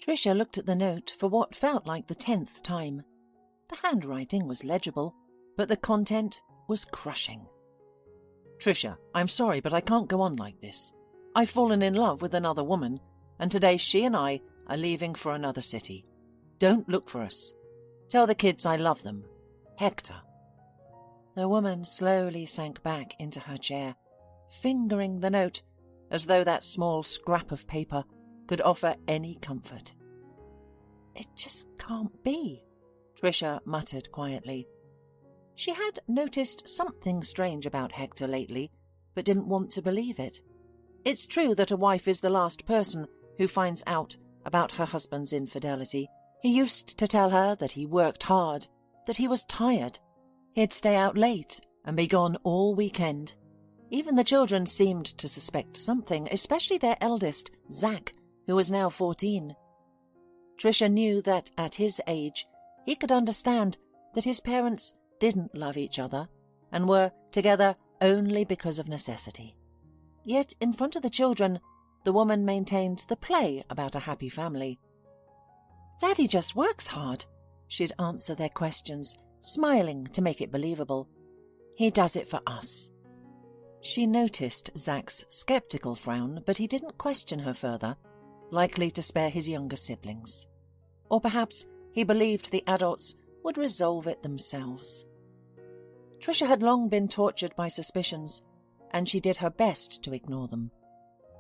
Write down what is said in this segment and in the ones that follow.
Tricia looked at the note for what felt like the 10th time. The handwriting was legible, but the content was crushing. Tricia, I'm sorry, but I can't go on like this. I've fallen in love with another woman, and today she and I are leaving for another city. Don't look for us. Tell the kids I love them. Hector. The woman slowly sank back into her chair, fingering the note as though that small scrap of paper could offer any comfort. It just can't be, Tricia muttered quietly. She had noticed something strange about Hector lately, but didn't want to believe it. It's true that a wife is the last person who finds out about her husband's infidelity. He used to tell her that he worked hard, that he was tired. He'd stay out late and be gone all weekend. Even the children seemed to suspect something, especially their eldest, Zach, who was now 14. Tricia knew that at his age, he could understand that his parents didn't love each other and were together only because of necessity. Yet in front of the children, the woman maintained the play about a happy family. Daddy just works hard, she'd answer their questions, smiling to make it believable. He does it for us. She noticed Zach's skeptical frown, but he didn't question her further, likely to spare his younger siblings. Or perhaps he believed the adults would resolve it themselves. Tricia had long been tortured by suspicions, and she did her best to ignore them.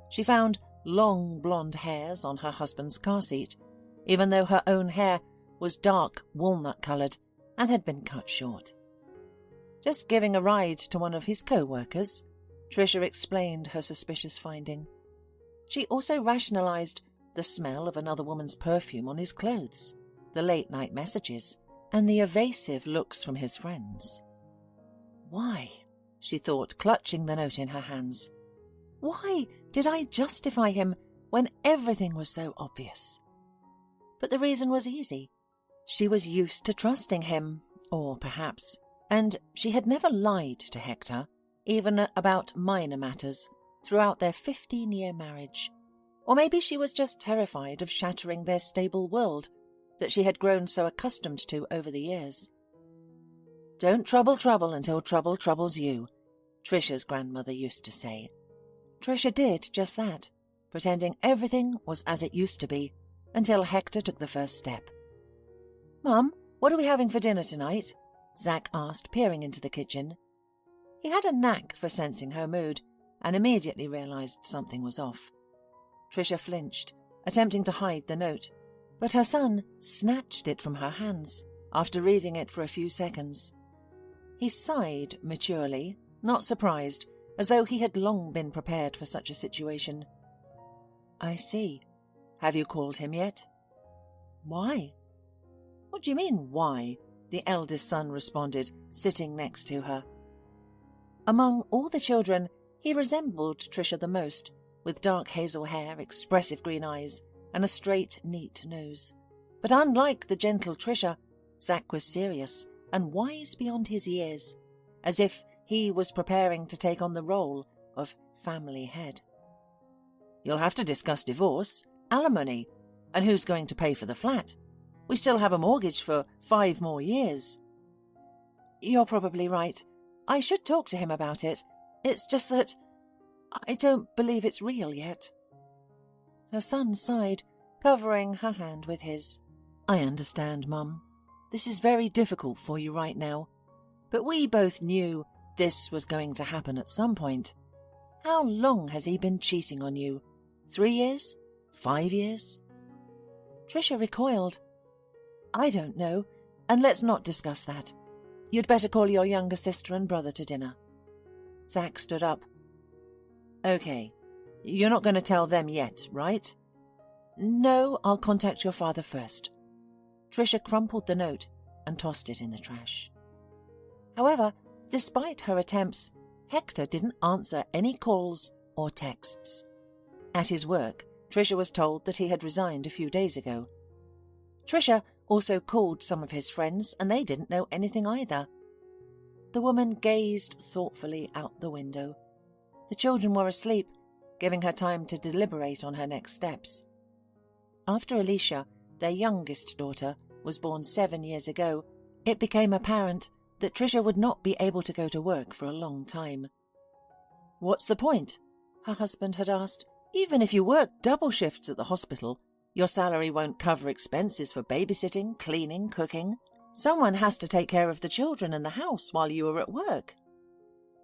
She found long blonde hairs on her husband's car seat, even though her own hair was dark walnut-coloured and had been cut short. Just giving a ride to one of his co-workers, Tricia explained her suspicious finding. She also rationalised the smell of another woman's perfume on his clothes, the late-night messages, and the evasive looks from his friends. Why, she thought, clutching the note in her hands. Why did I justify him when everything was so obvious? But the reason was easy. She was used to trusting him, or perhaps, and she had never lied to Hector, even about minor matters, throughout their 15-year marriage. Or maybe she was just terrified of shattering their stable world that she had grown so accustomed to over the years. Don't trouble trouble until trouble troubles you, Tricia's grandmother used to say. Tricia did just that, pretending everything was as it used to be, until Hector took the first step. Mum, what are we having for dinner tonight? Zach asked, peering into the kitchen. He had a knack for sensing her mood, and immediately realised something was off. Tricia flinched, attempting to hide the note, but her son snatched it from her hands after reading it for a few seconds. He sighed maturely, not surprised, as though he had long been prepared for such a situation. I see. Have you called him yet? Why? What do you mean, why? The eldest son responded, sitting next to her. Among all the children, he resembled Tricia the most, with dark hazel hair, expressive green eyes, and a straight, neat nose. But unlike the gentle Tricia, Zach was serious and wise beyond his years, as if he was preparing to take on the role of family head. You'll have to discuss divorce, alimony, and who's going to pay for the flat. We still have a mortgage for 5 more years. You're probably right. I should talk to him about it. It's just that I don't believe it's real yet. Her son sighed, covering her hand with his. I understand, Mum. This is very difficult for you right now. But we both knew this was going to happen at some point. How long has he been cheating on you? 3 years? 5 years? Tricia recoiled. I don't know, and let's not discuss that. You'd better call your younger sister and brother to dinner. Zach stood up. Okay, you're not going to tell them yet, right? No, I'll contact your father first. Tricia crumpled the note and tossed it in the trash. However, despite her attempts, Hector didn't answer any calls or texts. At his work, Tricia was told that he had resigned a few days ago. Tricia also called some of his friends, and they didn't know anything either. The woman gazed thoughtfully out the window. The children were asleep, giving her time to deliberate on her next steps. After Alicia, their youngest daughter, was born 7 years ago, it became apparent that Tricia would not be able to go to work for a long time. "What's the point?" her husband had asked. "Even if you work double shifts at the hospital, your salary won't cover expenses for babysitting, cleaning, cooking. Someone has to take care of the children and the house while you are at work."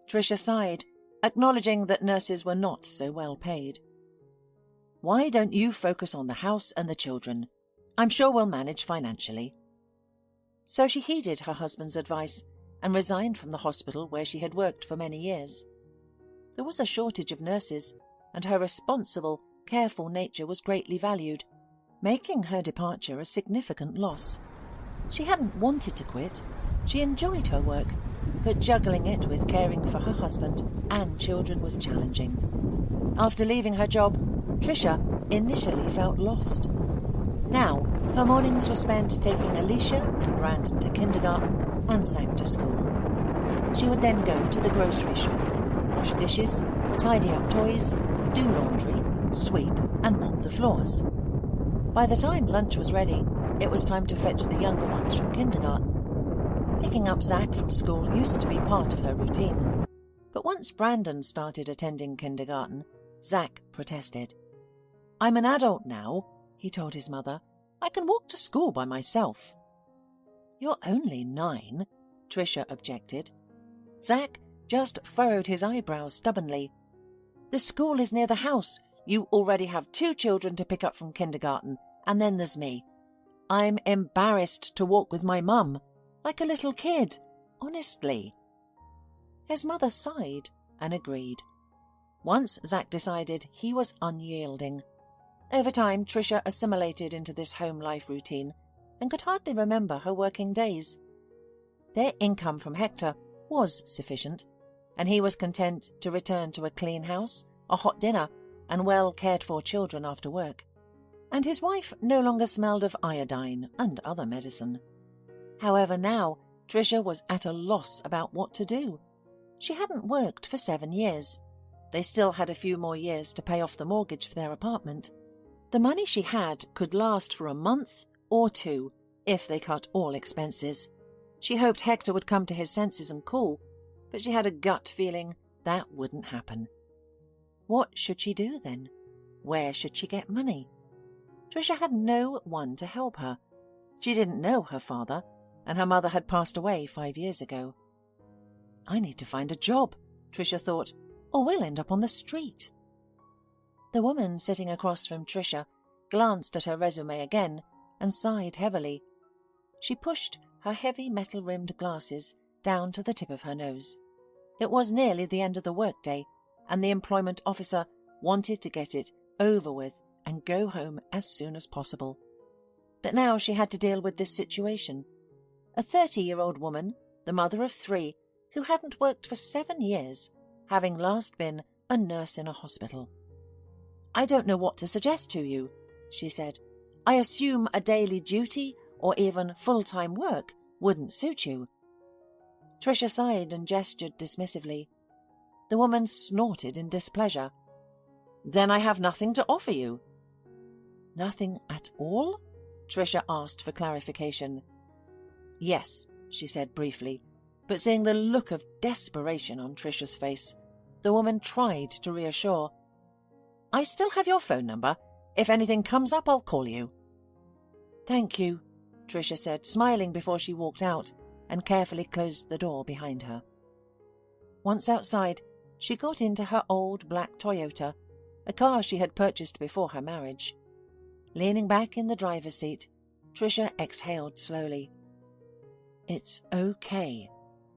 Tricia sighed, acknowledging that nurses were not so well paid. "Why don't you focus on the house and the children? I'm sure we'll manage financially." So she heeded her husband's advice and resigned from the hospital where she had worked for many years. There was a shortage of nurses, and her responsible, careful nature was greatly valued, making her departure a significant loss. She hadn't wanted to quit. She enjoyed her work, but juggling it with caring for her husband and children was challenging. After leaving her job, Tricia initially felt lost. Now, her mornings were spent taking Alicia and Brandon to kindergarten and Zach to school. She would then go to the grocery shop, wash dishes, tidy up toys, do laundry, sweep and mop the floors. By the time lunch was ready, it was time to fetch the younger ones from kindergarten. Picking up Zach from school used to be part of her routine. But once Brandon started attending kindergarten, Zach protested. "I'm an adult now," he told his mother. "I can walk to school by myself." "You're only 9, Tricia objected. Zach just furrowed his eyebrows stubbornly. "The school is near the house. You already have 2 children to pick up from kindergarten, and then there's me. I'm embarrassed to walk with my mum, like a little kid, honestly." His mother sighed and agreed. Once Zach decided he was unyielding. Over time, Tricia assimilated into this home life routine and could hardly remember her working days. Their income from Hector was sufficient, and he was content to return to a clean house, a hot dinner, and well cared-for children after work. And his wife no longer smelled of iodine and other medicine. However, now Tricia was at a loss about what to do. She hadn't worked for 7 years. They still had a few more years to pay off the mortgage for their apartment. The money she had could last for a month or 2 if they cut all expenses. She hoped Hector would come to his senses and call, but she had a gut feeling that wouldn't happen. What should she do then? Where should she get money? Tricia had no one to help her. She didn't know her father, and her mother had passed away 5 years ago. "I need to find a job," Tricia thought, "or we'll end up on the street." The woman sitting across from Tricia glanced at her resume again and sighed heavily. She pushed her heavy metal-rimmed glasses down to the tip of her nose. It was nearly the end of the workday, and the employment officer wanted to get it over with and go home as soon as possible. But now she had to deal with this situation. A 30-year-old woman, the mother of 3, who hadn't worked for 7 years, having last been a nurse in a hospital. "I don't know what to suggest to you," she said. "I assume a daily duty or even full-time work wouldn't suit you." Tricia sighed and gestured dismissively. The woman snorted in displeasure. "Then I have nothing to offer you." "Nothing at all?" Tricia asked for clarification. "Yes," she said briefly, but seeing the look of desperation on Tricia's face, the woman tried to reassure. "I still have your phone number. If anything comes up, I'll call you." "Thank you," Tricia said, smiling before she walked out and carefully closed the door behind her. Once outside, she got into her old black Toyota, a car she had purchased before her marriage. Leaning back in the driver's seat, Tricia exhaled slowly. "It's okay,"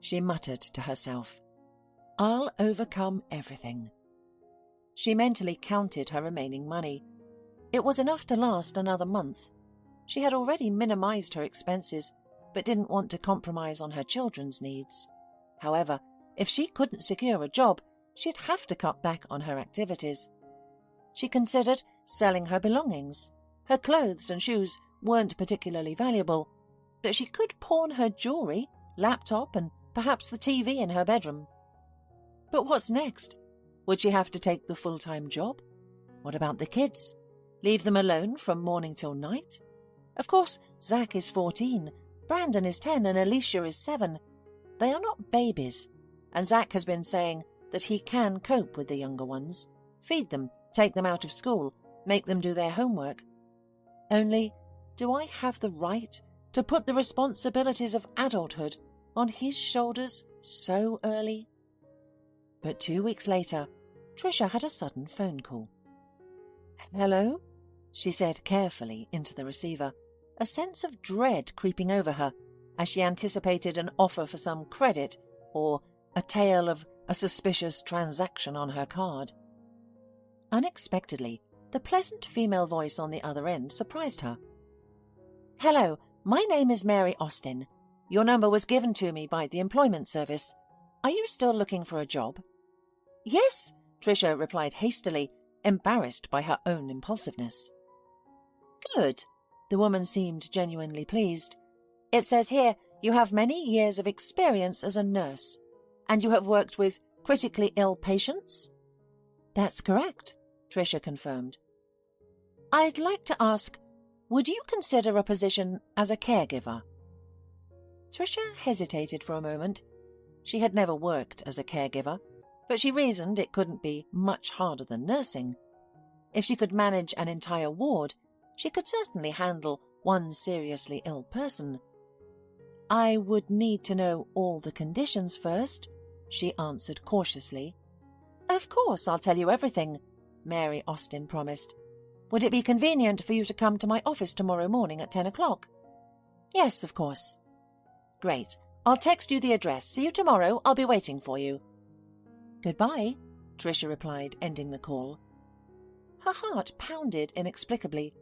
she muttered to herself. "I'll overcome everything." She mentally counted her remaining money. It was enough to last another month. She had already minimized her expenses, but didn't want to compromise on her children's needs. However, if she couldn't secure a job, she'd have to cut back on her activities. She considered selling her belongings. Her clothes and shoes weren't particularly valuable, but she could pawn her jewelry, laptop, and perhaps the TV in her bedroom. But what's next? Would she have to take the full-time job? What about the kids? Leave them alone from morning till night? Of course, Zach is 14, Brandon is 10 and Alicia is 7. They are not babies, and Zach has been saying that he can cope with the younger ones. Feed them, take them out of school, make them do their homework. Only, do I have the right to put the responsibilities of adulthood on his shoulders so early? But 2 weeks later, Tricia had a sudden phone call. "Hello?" she said carefully into the receiver, a sense of dread creeping over her as she anticipated an offer for some credit or a tale of a suspicious transaction on her card. Unexpectedly, the pleasant female voice on the other end surprised her. "Hello, my name is Mary Austin. Your number was given to me by the Employment Service. Are you still looking for a job?" "Yes," Tricia replied hastily, embarrassed by her own impulsiveness. "Good." The woman seemed genuinely pleased. "It says here you have many years of experience as a nurse, and you have worked with critically ill patients?" "That's correct," Tricia confirmed. "I'd like to ask, would you consider a position as a caregiver?" Tricia hesitated for a moment. She had never worked as a caregiver, but she reasoned it couldn't be much harder than nursing. If she could manage an entire ward, she could certainly handle one seriously ill person. "I would need to know all the conditions first," she answered cautiously. "Of course, I'll tell you everything," Mary Austin promised. "Would it be convenient for you to come to my office tomorrow morning at 10 o'clock? "Yes, of course." "Great. I'll text you the address. See you tomorrow. I'll be waiting for you." "Goodbye," Tricia replied, ending the call. Her heart pounded inexplicably.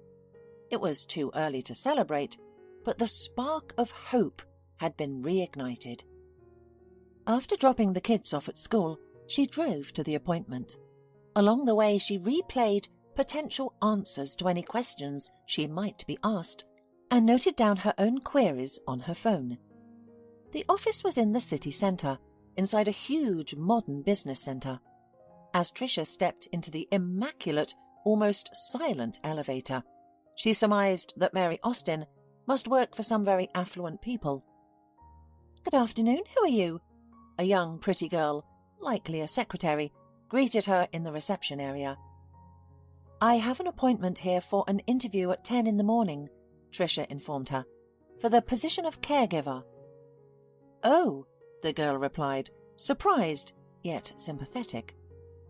It was too early to celebrate, but the spark of hope had been reignited. After dropping the kids off at school, she drove to the appointment. Along the way, she replayed potential answers to any questions she might be asked and noted down her own queries on her phone. The office was in the city centre, inside a huge modern business centre. As Tricia stepped into the immaculate, almost silent elevator, she surmised that Mary Austin must work for some very affluent people. "Good afternoon, who are you?" A young, pretty girl, likely a secretary, greeted her in the reception area. "I have an appointment here for an interview at 10 in the morning," Tricia informed her, "for the position of caregiver." "Oh," the girl replied, surprised, yet sympathetic.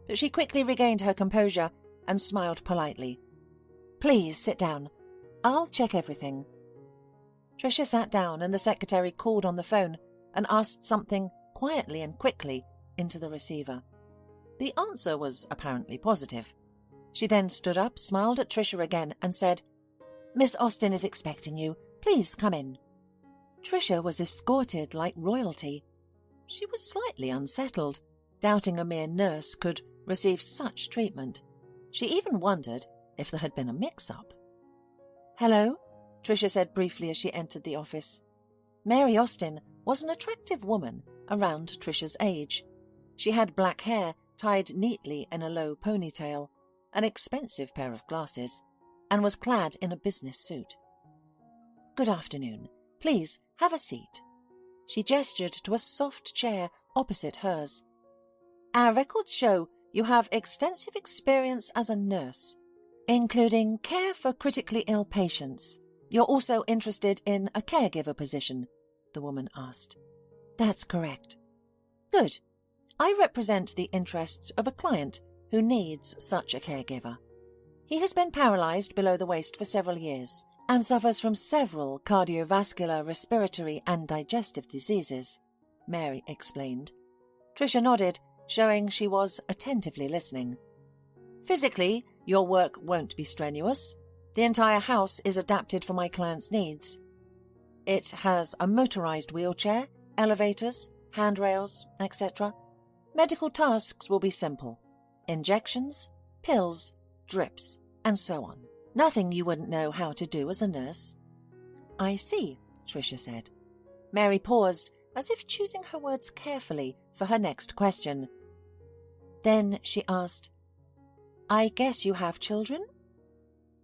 But she quickly regained her composure and smiled politely. "Please sit down. I'll check everything." Tricia sat down and the secretary called on the phone and asked something quietly and quickly into the receiver. The answer was apparently positive. She then stood up, smiled at Tricia again and said, "Miss Austin is expecting you. Please come in." Tricia was escorted like royalty. She was slightly unsettled, doubting a mere nurse could receive such treatment. She even wondered if there had been a mix-up. "Hello," Tricia said briefly as she entered the office. Mary Austin was an attractive woman around Tricia's age. She had black hair tied neatly in a low ponytail, an expensive pair of glasses, and was clad in a business suit. "Good afternoon. Please have a seat." She gestured to a soft chair opposite hers. "Our records show you have extensive experience as a nurse, including care for critically ill patients. You're also interested in a caregiver position?" the woman asked. "That's correct." "Good. I represent the interests of a client who needs such a caregiver. He has been paralyzed below the waist for several years and suffers from several cardiovascular, respiratory and digestive diseases," Mary explained. Tricia nodded, showing she was attentively listening. "Physically, your work won't be strenuous. The entire house is adapted for my client's needs. It has a motorized wheelchair, elevators, handrails, etc. Medical tasks will be simple. Injections, pills, drips, and so on. Nothing you wouldn't know how to do as a nurse." "I see," Tricia said. Mary paused, as if choosing her words carefully for her next question. Then she asked, "I guess you have children?"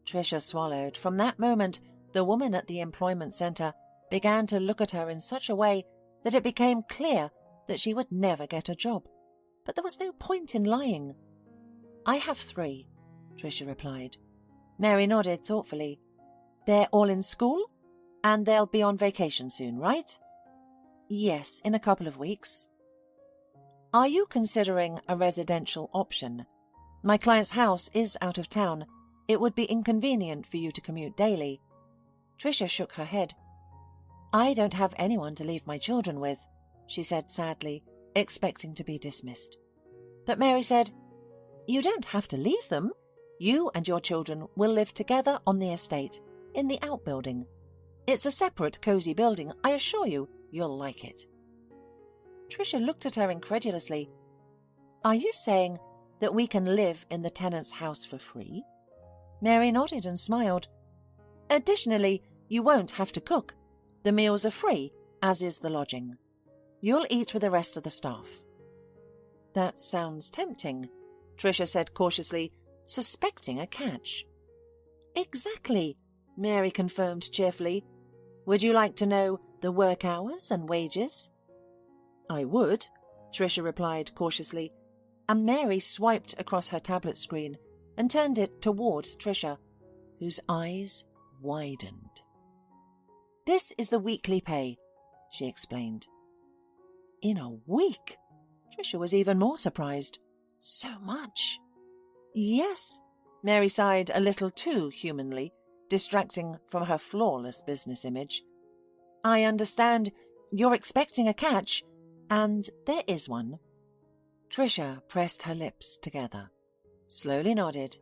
Tricia swallowed. From that moment, the woman at the employment centre began to look at her in such a way that it became clear that she would never get a job. But there was no point in lying. "I have 3, Tricia replied. Mary nodded thoughtfully. "They're all in school? And they'll be on vacation soon, right?" "Yes, in a couple of weeks." "Are you considering a residential option? My client's house is out of town. It would be inconvenient for you to commute daily." Tricia shook her head. "I don't have anyone to leave my children with," she said sadly, expecting to be dismissed. But Mary said, "You don't have to leave them. You and your children will live together on the estate, in the outbuilding. It's a separate, cosy building. I assure you, you'll like it." Tricia looked at her incredulously. "Are you saying that we can live in the tenant's house for free?" Mary nodded and smiled. "Additionally, you won't have to cook. The meals are free, as is the lodging. You'll eat with the rest of the staff." "That sounds tempting," Tricia said cautiously, suspecting a catch. "Exactly," Mary confirmed cheerfully. "Would you like to know the work hours and wages?" "I would," Tricia replied cautiously, and Mary swiped across her tablet screen and turned it toward Tricia, whose eyes widened. "This is the weekly pay," she explained. "In a week?" Tricia was even more surprised. "So much?" "Yes," Mary sighed a little too humanly, distracting from her flawless business image. "I understand you're expecting a catch, and there is one." Tricia pressed her lips together, slowly nodded,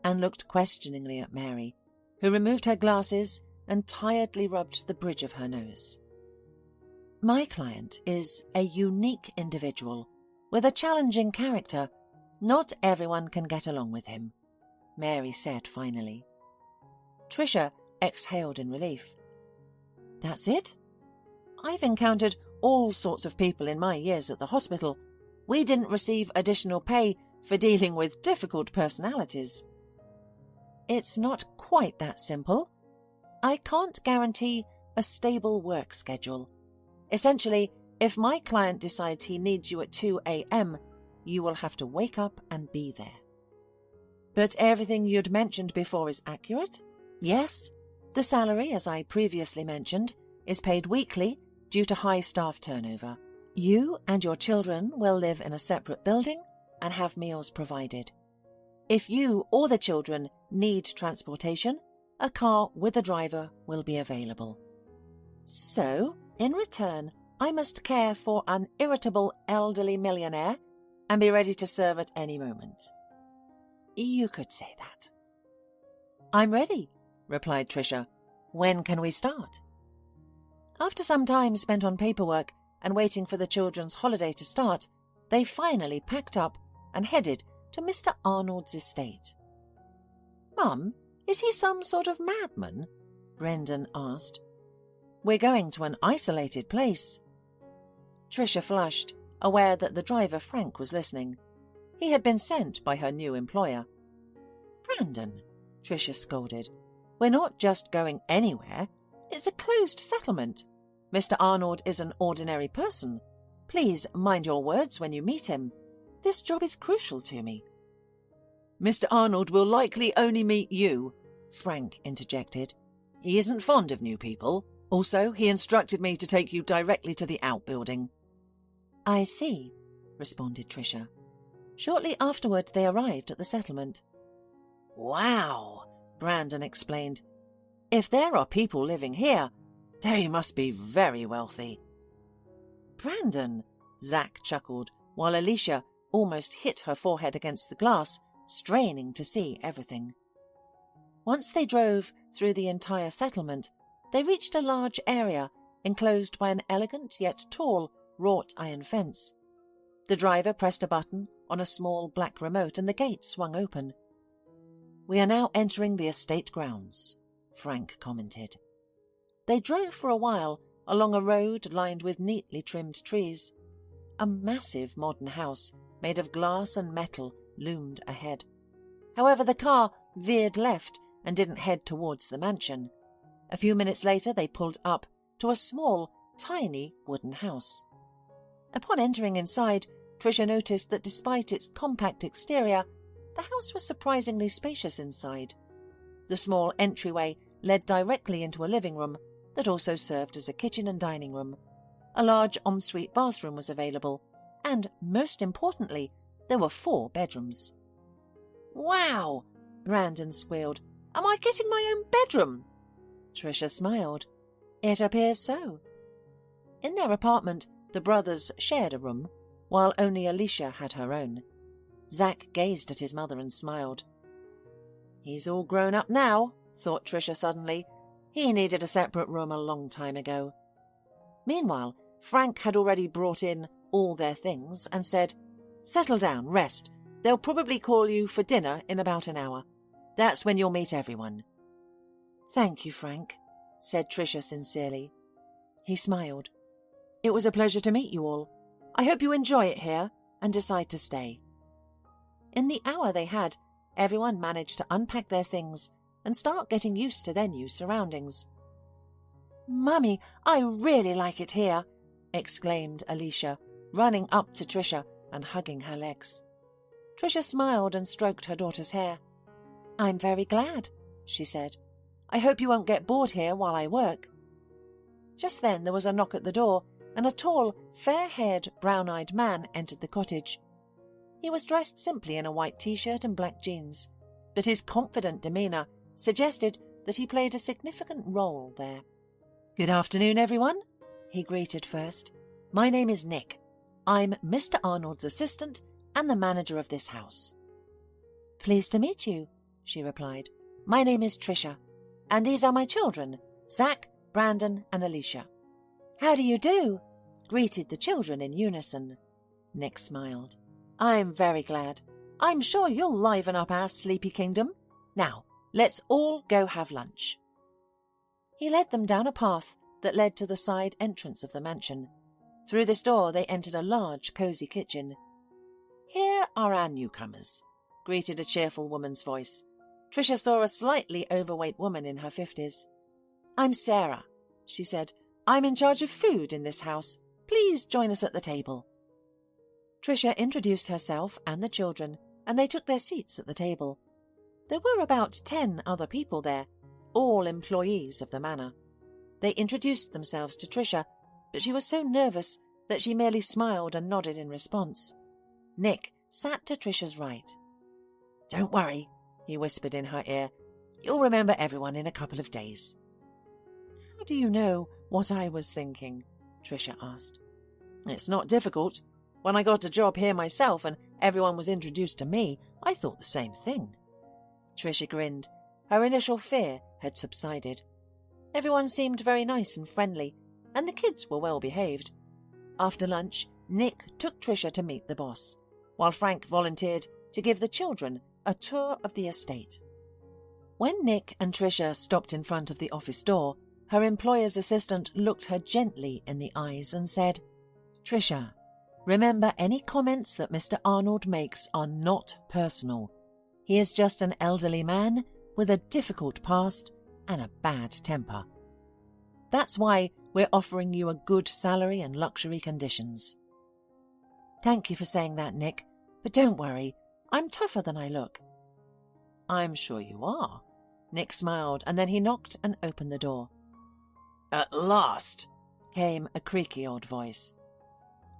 and looked questioningly at Mary, who removed her glasses and tiredly rubbed the bridge of her nose. "My client is a unique individual with a challenging character. Not everyone can get along with him," Mary said finally. Tricia exhaled in relief. "That's it? I've encountered all sorts of people in my years at the hospital. We didn't receive additional pay for dealing with difficult personalities." "It's not quite that simple. I can't guarantee a stable work schedule. Essentially, if my client decides he needs you at 2 a.m., you will have to wake up and be there." "But everything you'd mentioned before is accurate?" "Yes. The salary, as I previously mentioned, is paid weekly due to high staff turnover. You and your children will live in a separate building and have meals provided. If you or the children need transportation, a car with a driver will be available. So, in return, I must care for an irritable elderly millionaire and be ready to serve at any moment." "You could say that." "I'm ready," replied Tricia. "When can we start?" After some time spent on paperwork and waiting for the children's holiday to start, they finally packed up and headed to Mr. Arnold's estate. "Mum, is he some sort of madman?" Brendan asked. "We're going to an isolated place." Tricia flushed, aware that the driver Frank was listening. He had been sent by her new employer. "Brandon," Tricia scolded, "we're not just going anywhere. It's a closed settlement. Mr. Arnold is an ordinary person. Please mind your words when you meet him. This job is crucial to me." "Mr. Arnold will likely only meet you," Frank interjected. "He isn't fond of new people. Also, he instructed me to take you directly to the outbuilding." "I see," responded Tricia. Shortly afterward, they arrived at the settlement. "Wow," Brandon explained. "If there are people living here, they must be very wealthy." "Brandon," Zach chuckled, while Alicia almost hit her forehead against the glass, straining to see everything. Once they drove through the entire settlement, they reached a large area enclosed by an elegant yet tall wrought iron fence. The driver pressed a button on a small black remote and the gate swung open. "We are now entering the estate grounds," Frank commented. They drove for a while along a road lined with neatly trimmed trees. A massive modern house made of glass and metal loomed ahead. However, the car veered left and didn't head towards the mansion. A few minutes later they pulled up to a small, tiny wooden house. Upon entering inside, Tricia noticed that despite its compact exterior, the house was surprisingly spacious inside. The small entryway led directly into a living room that also served as a kitchen and dining room. A large ensuite bathroom was available, and, most importantly, there were 4 bedrooms. "Wow!" Brandon squealed. "Am I getting my own bedroom?" Tricia smiled. "It appears so." In their apartment, the brothers shared a room, while only Alicia had her own. Zack gazed at his mother and smiled. "He's all grown up now," thought Tricia suddenly. "He needed a separate room a long time ago." Meanwhile, Frank had already brought in all their things and said, "Settle down, rest. They'll probably call you for dinner in about an hour. That's when you'll meet everyone." "Thank you, Frank," said Tricia sincerely. He smiled. "It was a pleasure to meet you all. I hope you enjoy it here and decide to stay." In the hour they had, everyone managed to unpack their things and start getting used to their new surroundings. "Mummy, I really like it here," exclaimed Alicia, running up to Tricia and hugging her legs. Tricia smiled and stroked her daughter's hair. "I'm very glad," she said. "I hope you won't get bored here while I work." Just then there was a knock at the door, and a tall, fair-haired, brown-eyed man entered the cottage. He was dressed simply in a white t-shirt and black jeans, but his confident demeanour suggested that he played a significant role there. "Good afternoon, everyone," he greeted first. "My name is Nick. I'm Mr. Arnold's assistant and the manager of this house." "Pleased to meet you," she replied. "My name is Tricia, and these are my children, Zack, Brandon, and Alicia." "How do you do?" greeted the children in unison. Nick smiled. "I'm very glad. I'm sure you'll liven up our sleepy kingdom. Now, let's all go have lunch." He led them down a path that led to the side entrance of the mansion. Through this door they entered a large, cosy kitchen. "Here are our newcomers," greeted a cheerful woman's voice. Tricia saw a slightly overweight woman in her 50s. "I'm Sarah," she said. "I'm in charge of food in this house. Please join us at the table." Tricia introduced herself and the children, and they took their seats at the table. There were about 10 other people there, all employees of the manor. They introduced themselves to Tricia, but she was so nervous that she merely smiled and nodded in response. Nick sat to Tricia's right. "Don't worry," he whispered in her ear. "You'll remember everyone in a couple of days." "How do you know what I was thinking?" Tricia asked. "It's not difficult. When I got a job here myself and everyone was introduced to me, I thought the same thing." Tricia grinned. Her initial fear had subsided. Everyone seemed very nice and friendly, and the kids were well behaved. After lunch, Nick took Tricia to meet the boss, while Frank volunteered to give the children a tour of the estate. When Nick and Tricia stopped in front of the office door, her employer's assistant looked her gently in the eyes and said, "Tricia, remember any comments that Mr. Arnold makes are not personal. He is just an elderly man with a difficult past and a bad temper. That's why we're offering you a good salary and luxury conditions." "Thank you for saying that, Nick, but don't worry, I'm tougher than I look." "I'm sure you are." Nick smiled, and then he knocked and opened the door. "At last," came a creaky old voice.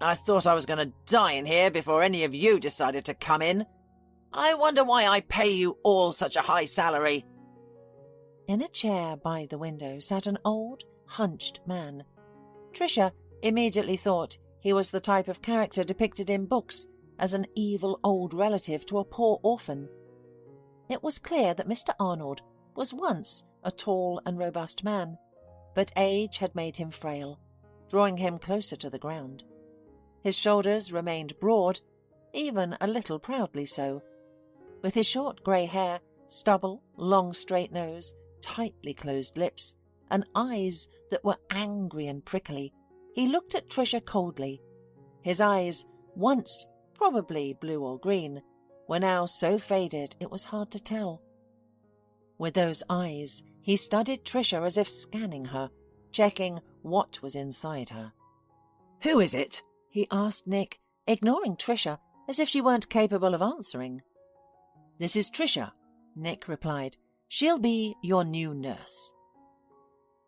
"I thought I was going to die in here before any of you decided to come in. I wonder why I pay you all such a high salary." In a chair by the window sat an old, hunched man. Tricia immediately thought he was the type of character depicted in books as an evil old relative to a poor orphan. It was clear that Mr. Arnold was once a tall and robust man, but age had made him frail, drawing him closer to the ground. His shoulders remained broad, even a little proudly so. With his short grey hair, stubble, long straight nose, tightly closed lips, and eyes that were angry and prickly, he looked at Tricia coldly. His eyes, once probably blue or green, were now so faded it was hard to tell. With those eyes, he studied Tricia as if scanning her, checking what was inside her. "Who is it?" he asked Nick, ignoring Tricia as if she weren't capable of answering. "This is Tricia," Nick replied. "She'll be your new nurse."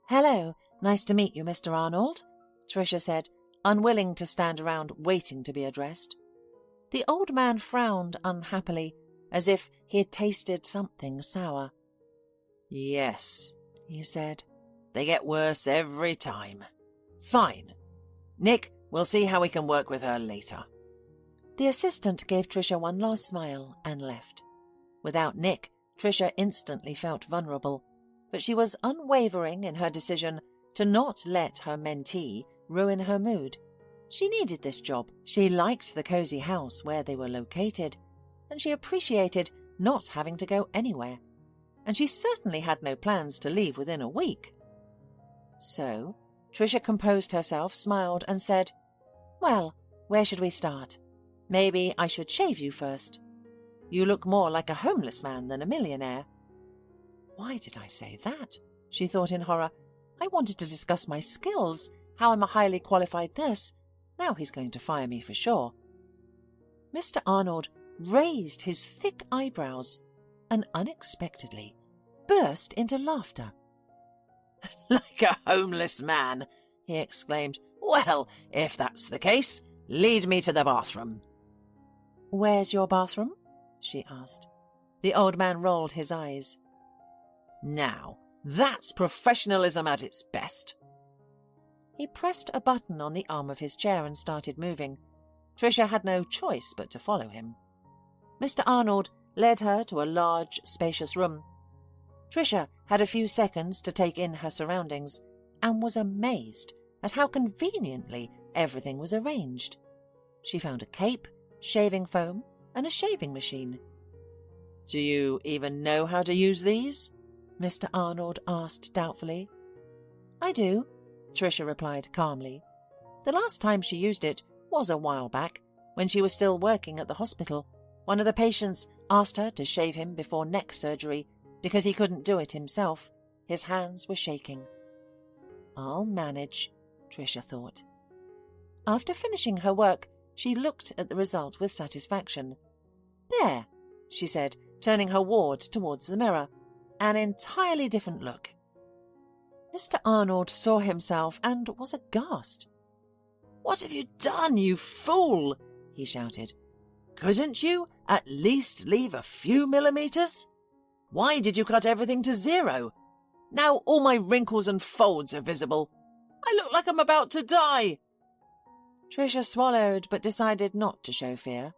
"Hello, nice to meet you, Mr. Arnold," Tricia said, unwilling to stand around waiting to be addressed. The old man frowned unhappily, as if he had tasted something sour. "Yes," he said. "They get worse every time. Fine. Nick, we'll see how we can work with her later." The assistant gave Tricia one last smile and left. Without Nick, Tricia instantly felt vulnerable, but she was unwavering in her decision to not let her mentee ruin her mood. She needed this job. She liked the cozy house where they were located, and she appreciated not having to go anywhere. And she certainly had no plans to leave within a week. So, Tricia composed herself, smiled, and said, "Well, where should we start? Maybe I should shave you first. You look more like a homeless man than a millionaire." Why did I say that? She thought in horror. I wanted to discuss my skills, how I'm a highly qualified nurse. Now he's going to fire me for sure. Mr. Arnold raised his thick eyebrows and unexpectedly burst into laughter. "Like a homeless man," he exclaimed. "Well, if that's the case, lead me to the bathroom." "Where's your bathroom?" she asked. The old man rolled his eyes. "Now, that's professionalism at its best." He pressed a button on the arm of his chair and started moving. Tricia had no choice but to follow him. Mr. Arnold led her to a large, spacious room. Tricia had a few seconds to take in her surroundings and was amazed at how conveniently everything was arranged. She found a cape, shaving foam, and a shaving machine. "Do you even know how to use these?" Mr. Arnold asked doubtfully. "I do," Tricia replied calmly. "The last time she used it was a while back, when she was still working at the hospital. One of the patients asked her to shave him before neck surgery because he couldn't do it himself. His hands were shaking." "I'll manage," Tricia thought. After finishing her work, she looked at the result with satisfaction. "There," she said, turning her ward towards the mirror. "An entirely different look." Mr. Arnold saw himself and was aghast. "What have you done, you fool?" he shouted. "Couldn't you at least leave a few millimeters? Why did you cut everything to 0? Now all my wrinkles and folds are visible. I look like I'm about to die." Tricia swallowed but decided not to show fear.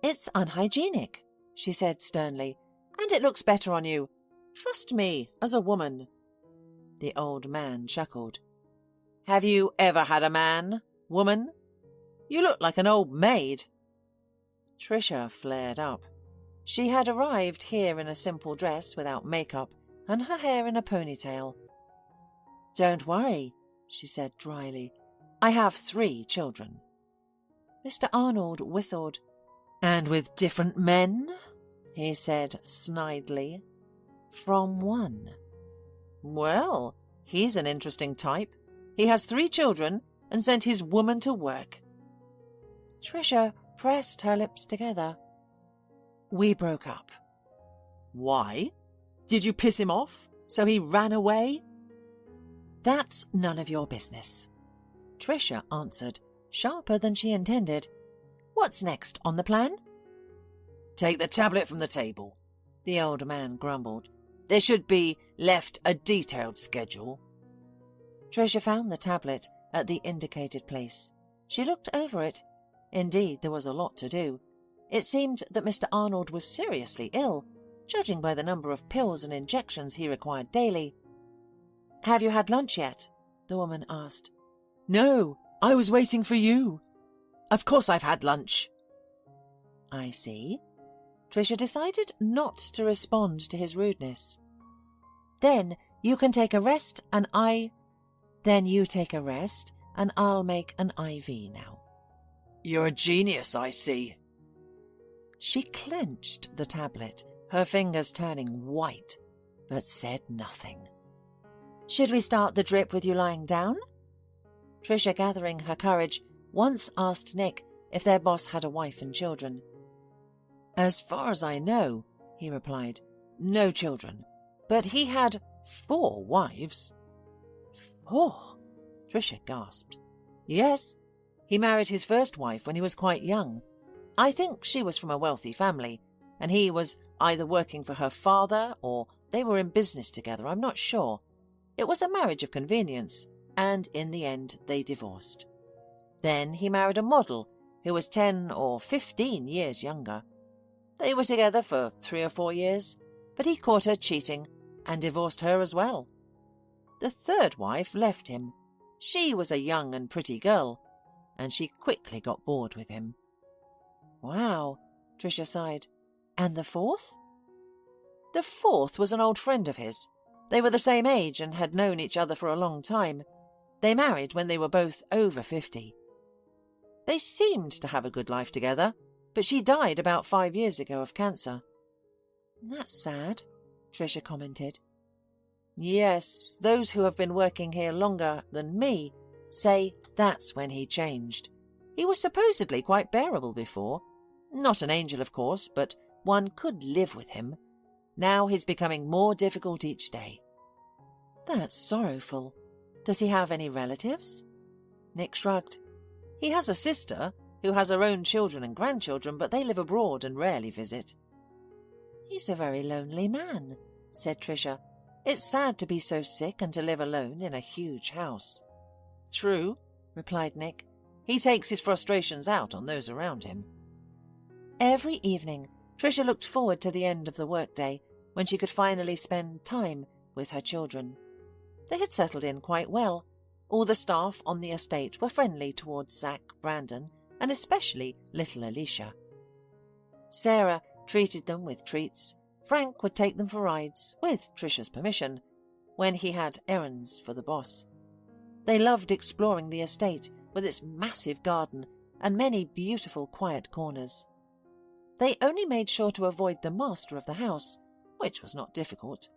"It's unhygienic," she said sternly, "and it looks better on you. Trust me as a woman." The old man chuckled. "Have you ever had a man, woman? You look like an old maid." Tricia flared up. She had arrived here in a simple dress without makeup and her hair in a ponytail. "Don't worry," she said dryly. "I have 3 children." Mr. Arnold whistled. "And with different men?" he said snidely. "From one." "Well, he's an interesting type. He has 3 children and sent his woman to work." Tricia pressed her lips together. "We broke up." "Why? Did you piss him off, so he ran away?" "That's none of your business," Tricia answered, sharper than she intended. "What's next on the plan?" "Take the tablet from the table," the old man grumbled. "There should be left a detailed schedule." Tricia found the tablet at the indicated place. She looked over it. Indeed, there was a lot to do. It seemed that Mr. Arnold was seriously ill, judging by the number of pills and injections he required daily. "Have you had lunch yet?" the woman asked. "No, I was waiting for you. Of course I've had lunch." "I see." Tricia decided not to respond to his rudeness. "Then you can take a rest and Then you take a rest and I'll make an IV now." "You're a genius, I see." She clenched the tablet, her fingers turning white. but said nothing. "Should we start the drip with you lying down?" Tricia, gathering her courage, once asked Nick if their boss had a wife and children. "As far as I know," he replied, "no children. But he had 4 wives." 4? Tricia gasped. "Yes. He married his first wife when he was quite young. I think she was from a wealthy family, and he was either working for her father or they were in business together, I'm not sure. It was a marriage of convenience, and in the end they divorced. Then he married a model who was 10 or 15 years younger. They were together for 3 or 4 years, but he caught her cheating and divorced her as well. The third wife left him. She was a young and pretty girl, and she quickly got bored with him." "Wow," Tricia sighed. "And the 4th? The 4th was an old friend of his. They were the same age and had known each other for a long time. They married when they were both over 50. They seemed to have a good life together, but she died about 5 years ago of cancer." "That's sad," Tricia commented. "Yes, those who have been working here longer than me say that's when he changed. He was supposedly quite bearable before. Not an angel, of course, but one could live with him. Now he's becoming more difficult each day." "That's sorrowful. Does he have any relatives?" Nick shrugged. "He has a sister who has her own children and grandchildren, but they live abroad and rarely visit." "He's a very lonely man," said Tricia. "It's sad to be so sick and to live alone in a huge house." "True," replied Nick. "He takes his frustrations out on those around him." Every evening, Tricia looked forward to the end of the workday, when she could finally spend time with her children. They had settled in quite well. All the staff on the estate were friendly towards Zach, Brandon, and especially little Alicia. Sarah treated them with treats. Frank would take them for rides, with Tricia's permission, when he had errands for the boss. They loved exploring the estate with its massive garden and many beautiful quiet corners. They only made sure to avoid the master of the house, which was not difficult.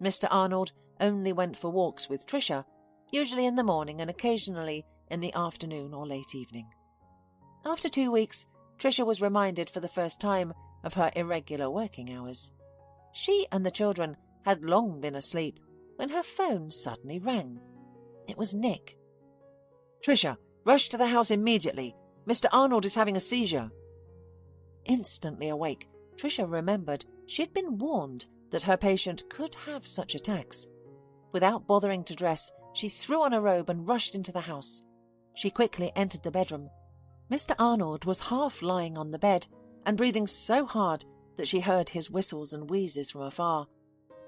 Mr. Arnold only went for walks with Tricia, usually in the morning and occasionally in the afternoon or late evening. After 2 weeks, Tricia was reminded for the first time of her irregular working hours. She and the children had long been asleep when her phone suddenly rang. It was Nick. "Tricia, rush to the house immediately. Mr. Arnold is having a seizure." Instantly awake, Tricia remembered she had been warned that her patient could have such attacks. Without bothering to dress, she threw on a robe and rushed into the house. She quickly entered the bedroom. Mr. Arnold was half lying on the bed and breathing so hard that she heard his whistles and wheezes from afar.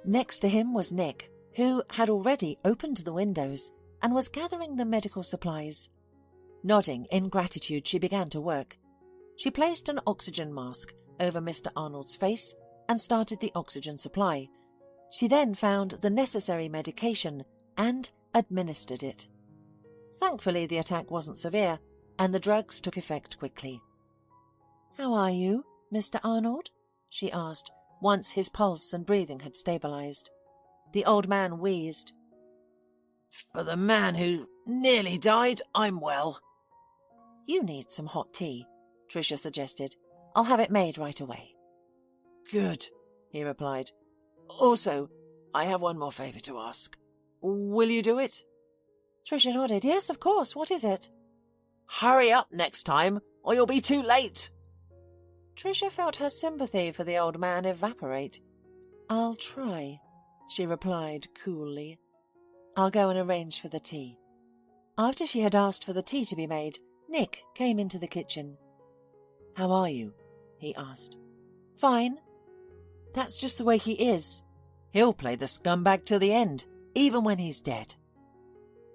Next to him was Nick, who had already opened the windows and was gathering the medical supplies. Nodding in gratitude, she began to work. She placed an oxygen mask over Mr. Arnold's face and started the oxygen supply. She then found the necessary medication and administered it. Thankfully, the attack wasn't severe, and the drugs took effect quickly. "How are you, Mr. Arnold?" she asked, once his pulse and breathing had stabilized. The old man wheezed. "For the man who nearly died, I'm well." "You need some hot tea," Tricia suggested. "I'll have it made right away." "Good," he replied. "Also, I have one more favour to ask. Will you do it?" Tricia nodded. "Yes, of course. What is it?" "Hurry up next time, or you'll be too late." Tricia felt her sympathy for the old man evaporate. "I'll try," she replied coolly. "I'll go and arrange for the tea." After she had asked for the tea to be made, Nick came into the kitchen. "How are you?" he asked. "Fine." "That's just the way he is. He'll play the scumbag till the end, even when he's dead."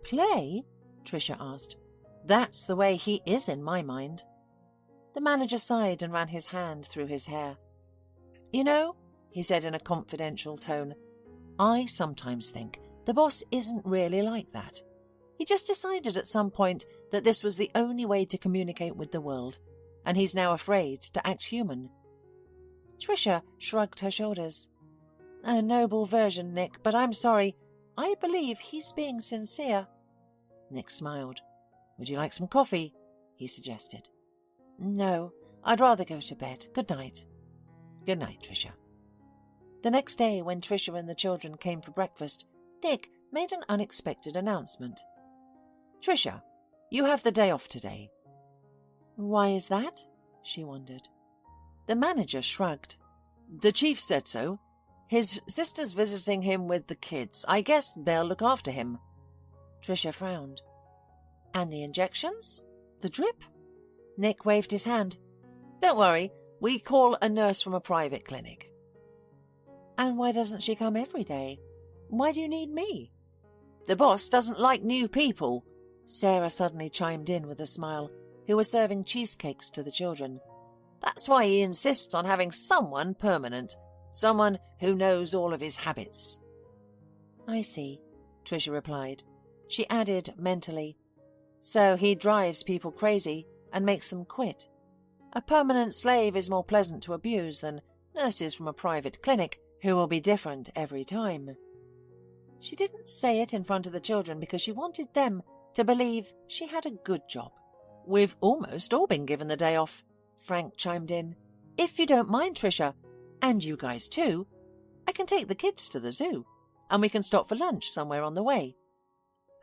"Play?" Tricia asked. "That's the way he is in my mind." The manager sighed and ran his hand through his hair. "You know," he said in a confidential tone, "I sometimes think the boss isn't really like that. He just decided at some point that this was the only way to communicate with the world, and he's now afraid to act human." Tricia shrugged her shoulders. A noble version, Nick, but I'm sorry. I believe he's being sincere. Nick smiled. Would you like some coffee? He suggested. No, I'd rather go to bed. Good night. Good night, Tricia. The next day, when Tricia and the children came for breakfast, Nick made an unexpected announcement. Tricia, you have the day off today. Why is that? She wondered. The manager shrugged. The chief said so. His sister's visiting him with the kids. I guess they'll look after him. Tricia frowned. And the injections? The drip? Nick waved his hand. Don't worry, we call a nurse from a private clinic. And why doesn't she come every day? Why do you need me? The boss doesn't like new people. Sarah suddenly chimed in with a smile, who was serving cheesecakes to the children. That's why he insists on having someone permanent, someone who knows all of his habits. I see, Tricia replied. She added mentally, so he drives people crazy and makes them quit. A permanent slave is more pleasant to abuse than nurses from a private clinic who will be different every time. She didn't say it in front of the children because she wanted them to believe she had a good job. We've almost all been given the day off, Frank chimed in. If you don't mind, Tricia, and you guys too, I can take the kids to the zoo, and we can stop for lunch somewhere on the way.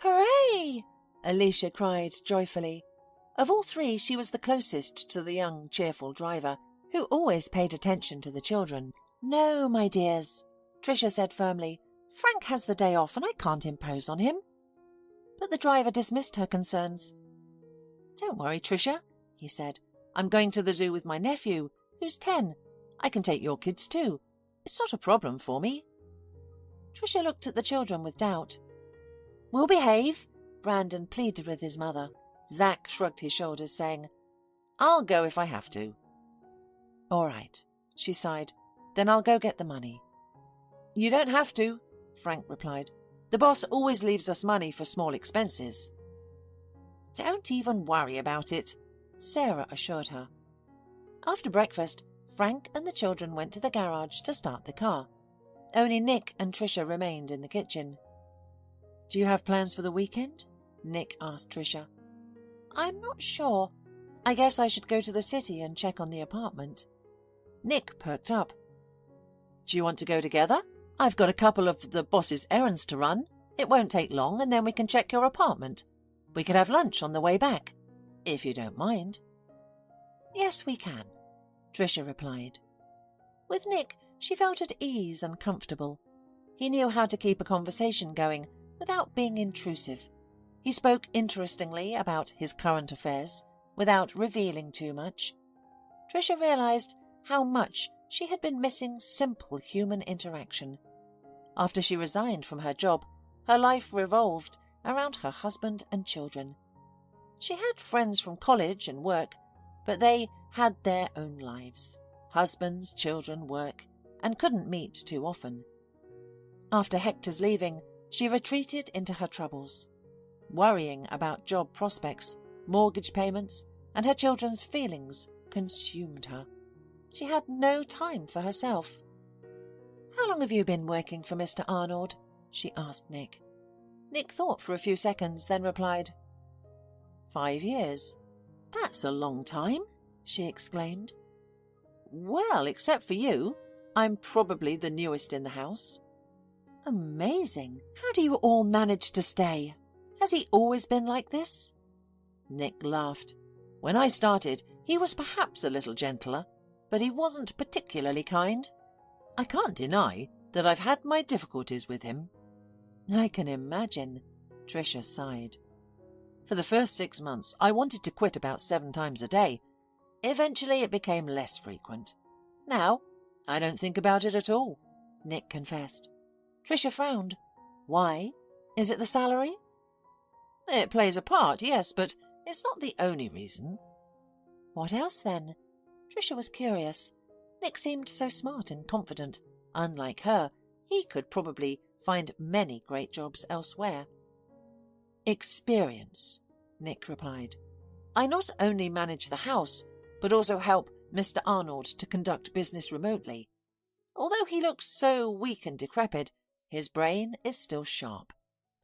Hooray! Alicia cried joyfully. Of all three, she was the closest to the young, cheerful driver, who always paid attention to the children. No, my dears, Tricia said firmly. Frank has the day off and I can't impose on him. But the driver dismissed her concerns. Don't worry, Tricia, he said. I'm going to the zoo with my nephew, who's 10. I can take your kids too. It's not a problem for me. Tricia looked at the children with doubt. We'll behave, Brandon pleaded with his mother. Zack shrugged his shoulders, saying, I'll go if I have to. All right, she sighed. Then I'll go get the money. You don't have to, Frank replied. The boss always leaves us money for small expenses. Don't even worry about it, Sarah assured her. After breakfast, Frank and the children went to the garage to start the car. Only Nick and Tricia remained in the kitchen. Do you have plans for the weekend? Nick asked Tricia. I'm not sure. I guess I should go to the city and check on the apartment. Nick perked up. Do you want to go together? I've got a couple of the boss's errands to run. It won't take long, and then we can check your apartment. We could have lunch on the way back, if you don't mind. Yes, we can, Tricia replied. With Nick, she felt at ease and comfortable. He knew how to keep a conversation going without being intrusive. He spoke interestingly about his current affairs without revealing too much. Tricia realized how much she had been missing simple human interaction. After she resigned from her job, her life revolved around her husband and children. She had friends from college and work, but they had their own lives. Husbands, children, work, and couldn't meet too often. After Hector's leaving, she retreated into her troubles. Worrying about job prospects, mortgage payments, and her children's feelings consumed her. She had no time for herself. How long have you been working for Mr. Arnold? She asked Nick. Nick thought for a few seconds, then replied, 5 years. That's a long time, she exclaimed. Well, except for you, I'm probably the newest in the house. Amazing. How do you all manage to stay? Has he always been like this? Nick laughed. When I started, he was perhaps a little gentler, but he wasn't particularly kind. I can't deny that I've had my difficulties with him. I can imagine, Tricia sighed. For the first 6 months, I wanted to quit about 7 times a day. Eventually, it became less frequent. Now, I don't think about it at all, Nick confessed. Tricia frowned. Why? Is it the salary? It plays a part, yes, but it's not the only reason. What else, then? Tricia was curious. Nick seemed so smart and confident. Unlike her, he could probably find many great jobs elsewhere. Experience, Nick replied. I not only manage the house, but also help Mr. Arnold to conduct business remotely. Although he looks so weak and decrepit, his brain is still sharp,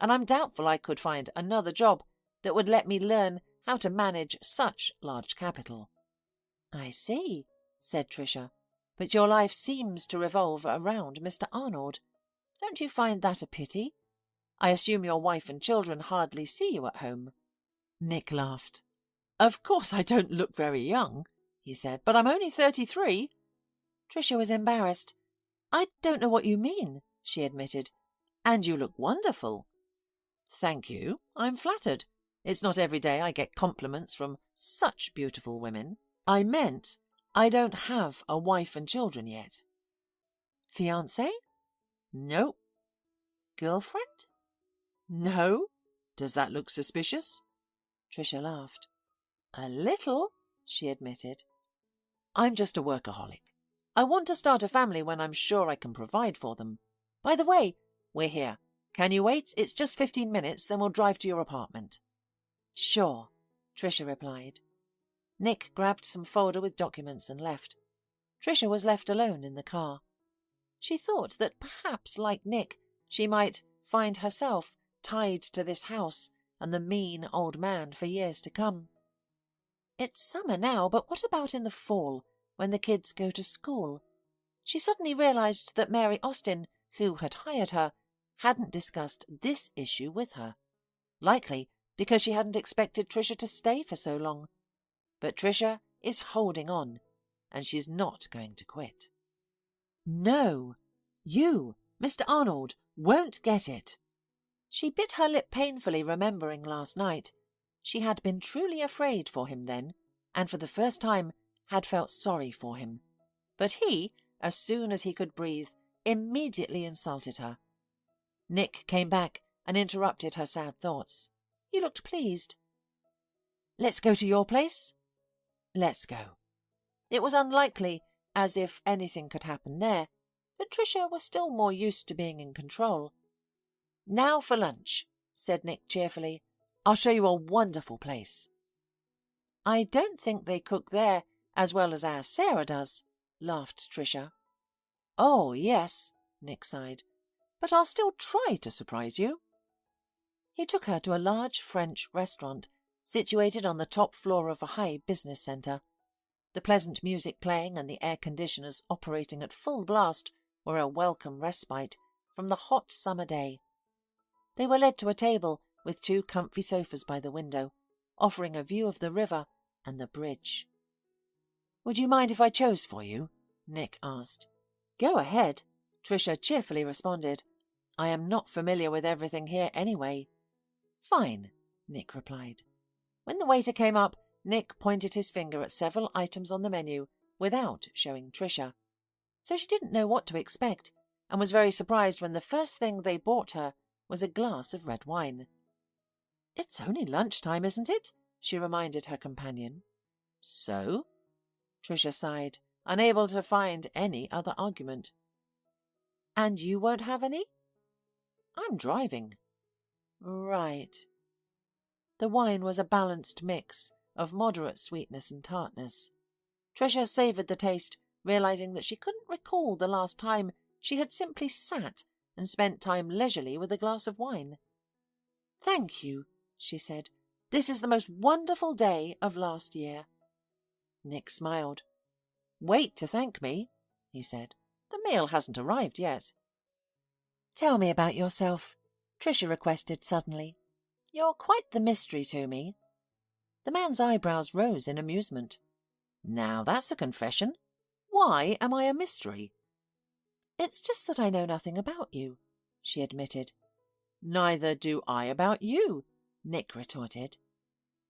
and I'm doubtful I could find another job that would let me learn how to manage such large capital." "I see," said Tricia, "but your life seems to revolve around Mr. Arnold. Don't you find that a pity? I assume your wife and children hardly see you at home." Nick laughed. "Of course I don't look very young," he said, "but I'm only 33. Tricia was embarrassed. "I don't know what you mean," she admitted. "And you look wonderful." "Thank you. I'm flattered. It's not every day I get compliments from such beautiful women. I meant I don't have a wife and children yet." "Fiancé?" "No." "Girlfriend?" "No. Does that look suspicious?" Tricia laughed. "A little," she admitted. "I'm just a workaholic. I want to start a family when I'm sure I can provide for them. By the way, we're here. Can you wait? It's just 15 minutes, then we'll drive to your apartment." "Sure," Tricia replied. Nick grabbed some folder with documents and left. Tricia was left alone in the car. She thought that perhaps, like Nick, she might find herself tied to this house and the mean old man for years to come. It's summer now, but what about in the fall, when the kids go to school? She suddenly realized that Mary Austin, who had hired her, hadn't discussed this issue with her. Likely because she hadn't expected Tricia to stay for so long. But Tricia is holding on, and she's not going to quit. "No, you, Mr. Arnold, won't get it." She bit her lip painfully, remembering last night. She had been truly afraid for him then, and for the first time had felt sorry for him. But he, as soon as he could breathe, immediately insulted her. Nick came back and interrupted her sad thoughts. He looked pleased. "Let's go to your place?" "Let's go." It was unlikely, as if anything could happen there, but Tricia was still more used to being in control. "Now for lunch," said Nick cheerfully. "I'll show you a wonderful place." "I don't think they cook there as well as our Sarah does," laughed Tricia. "Oh, yes," Nick sighed, "but I'll still try to surprise you." He took her to a large French restaurant situated on the top floor of a high business centre. The pleasant music playing and the air conditioners operating at full blast were a welcome respite from the hot summer day. They were led to a table with 2 comfy sofas by the window, offering a view of the river and the bridge. "Would you mind if I chose for you?" Nick asked. "Go ahead," Tricia cheerfully responded. "I am not familiar with everything here anyway." "Fine," Nick replied. When the waiter came up, Nick pointed his finger at several items on the menu without showing Tricia. So she didn't know what to expect, and was very surprised when the first thing they bought her was a glass of red wine. "It's only lunchtime, isn't it?" she reminded her companion. "So?" Tricia sighed, unable to find any other argument. "And you won't have any?" "I'm driving." "Right." The wine was a balanced mix of moderate sweetness and tartness. Tricia savoured the taste, realising that she couldn't recall the last time she had simply sat and spent time leisurely with a glass of wine. "Thank you," she said. "This is the most wonderful day of last year." Nick smiled. "Wait to thank me," he said. "The meal hasn't arrived yet." "Tell me about yourself," Tricia requested suddenly. "You're quite the mystery to me." The man's eyebrows rose in amusement. "Now that's a confession. Why am I a mystery?" "It's just that I know nothing about you," she admitted. "Neither do I about you," Nick retorted.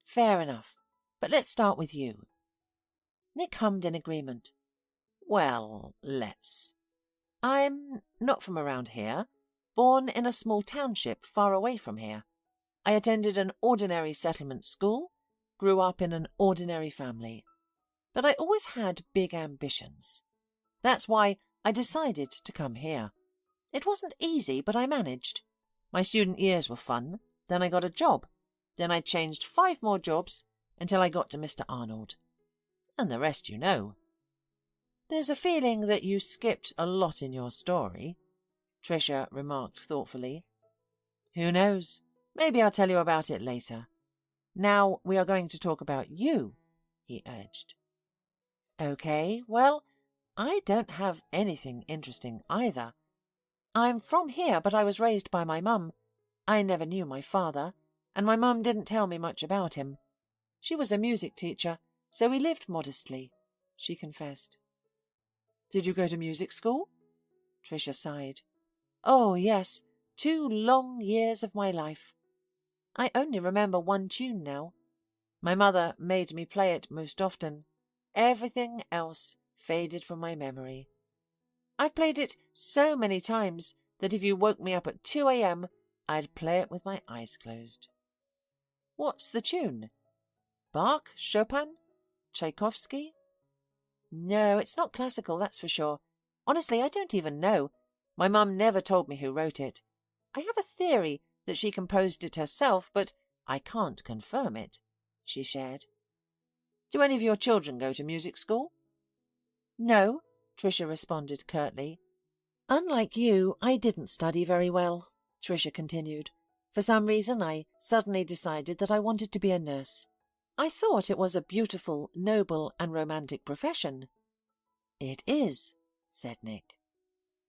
"Fair enough. But let's start with you." Nick hummed in agreement. "Well, let's. I'm not from around here. Born in a small township far away from here. I attended an ordinary settlement school, grew up in an ordinary family. But I always had big ambitions. That's why I decided to come here. It wasn't easy, but I managed. My student years were fun. Then I got a job. Then I changed 5 more jobs until I got to Mr. Arnold. And the rest you know." There's a feeling that you skipped a lot in your story, Tricia remarked thoughtfully. Who knows? Maybe I'll tell you about it later. Now we are going to talk about you, he urged. Okay, well, I don't have anything interesting either. I'm from here, but I was raised by my mum. I never knew my father, and my mum didn't tell me much about him. She was a music teacher, so we lived modestly, she confessed. Did you go to music school? Tricia sighed. Oh, yes, 2 long years of my life. I only remember one tune now. My mother made me play it most often. Everything else faded from my memory. I've played it so many times that if you woke me up at 2 a.m., I'd play it with my eyes closed. What's the tune? Bach? Chopin? Tchaikovsky? No, it's not classical, that's for sure. Honestly, I don't even know. My mum never told me who wrote it. I have a theory that she composed it herself, but I can't confirm it, she shared. Do any of your children go to music school? No, Tricia responded curtly. Unlike you, I didn't study very well, Tricia continued. For some reason, I suddenly decided that I wanted to be a nurse. I thought it was a beautiful, noble, and romantic profession. It is, said Nick.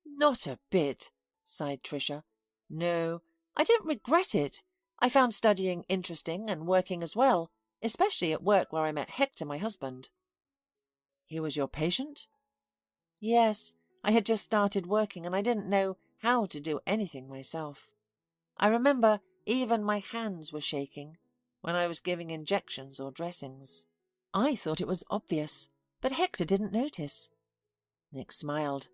Not a bit, sighed Tricia. No, I don't regret it. I found studying interesting and working as well, especially at work where I met Hector, my husband. He was your patient? Yes, I had just started working and I didn't know how to do anything myself. I remember even my hands were shaking when I was giving injections or dressings. I thought it was obvious, but Hector didn't notice. Nick smiled.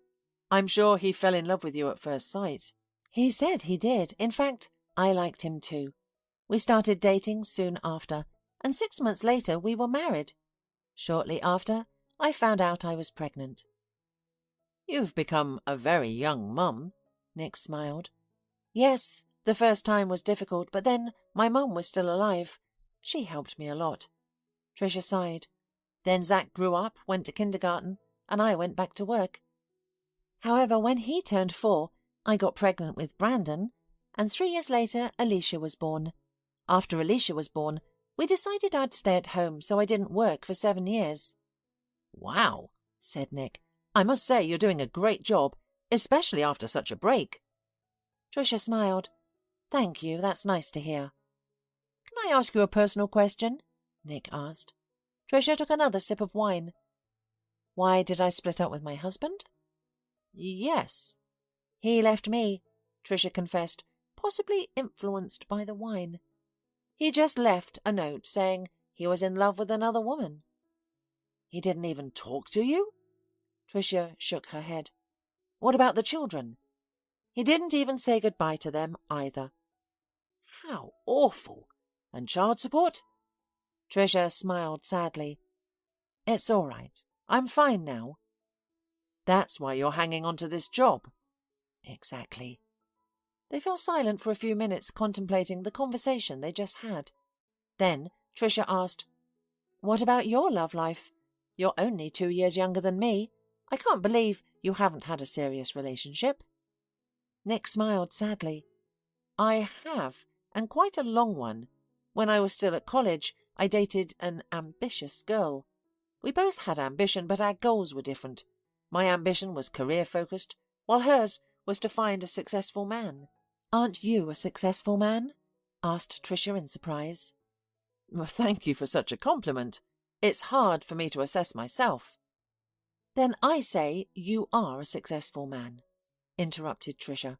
I'm sure he fell in love with you at first sight. He said he did. In fact, I liked him too. We started dating soon after, and 6 months later we were married. Shortly after, I found out I was pregnant. You've become a very young mum, Nick smiled. Yes, the first time was difficult, but then my mum was still alive. She helped me a lot. Tricia sighed. Then Zach grew up, went to kindergarten, and I went back to work. However, when he turned 4, I got pregnant with Brandon, and 3 years later Alicia was born. After Alicia was born, we decided I'd stay at home, so I didn't work for 7 years. Wow, said Nick. I must say you're doing a great job, especially after such a break. Tricia smiled. Thank you, that's nice to hear. Can I ask you a personal question? Nick asked. Tricia took another sip of wine. Why did I split up with my husband? Yes. He left me, Tricia confessed, possibly influenced by the wine. He just left a note saying he was in love with another woman. He didn't even talk to you? Tricia shook her head. What about the children? He didn't even say goodbye to them either. How awful! And child support? Tricia smiled sadly. It's all right. I'm fine now. That's why you're hanging on to this job. Exactly. They fell silent for a few minutes, contemplating the conversation they just had. Then Tricia asked, What about your love life? You're only 2 years younger than me. I can't believe you haven't had a serious relationship. Nick smiled sadly. I have, and quite a long one. When I was still at college, I dated an ambitious girl. We both had ambition, but our goals were different. My ambition was career-focused, while hers was to find a successful man. Aren't you a successful man? Asked Tricia in surprise. Well, thank you for such a compliment. It's hard for me to assess myself. Then I say you are a successful man, interrupted Tricia.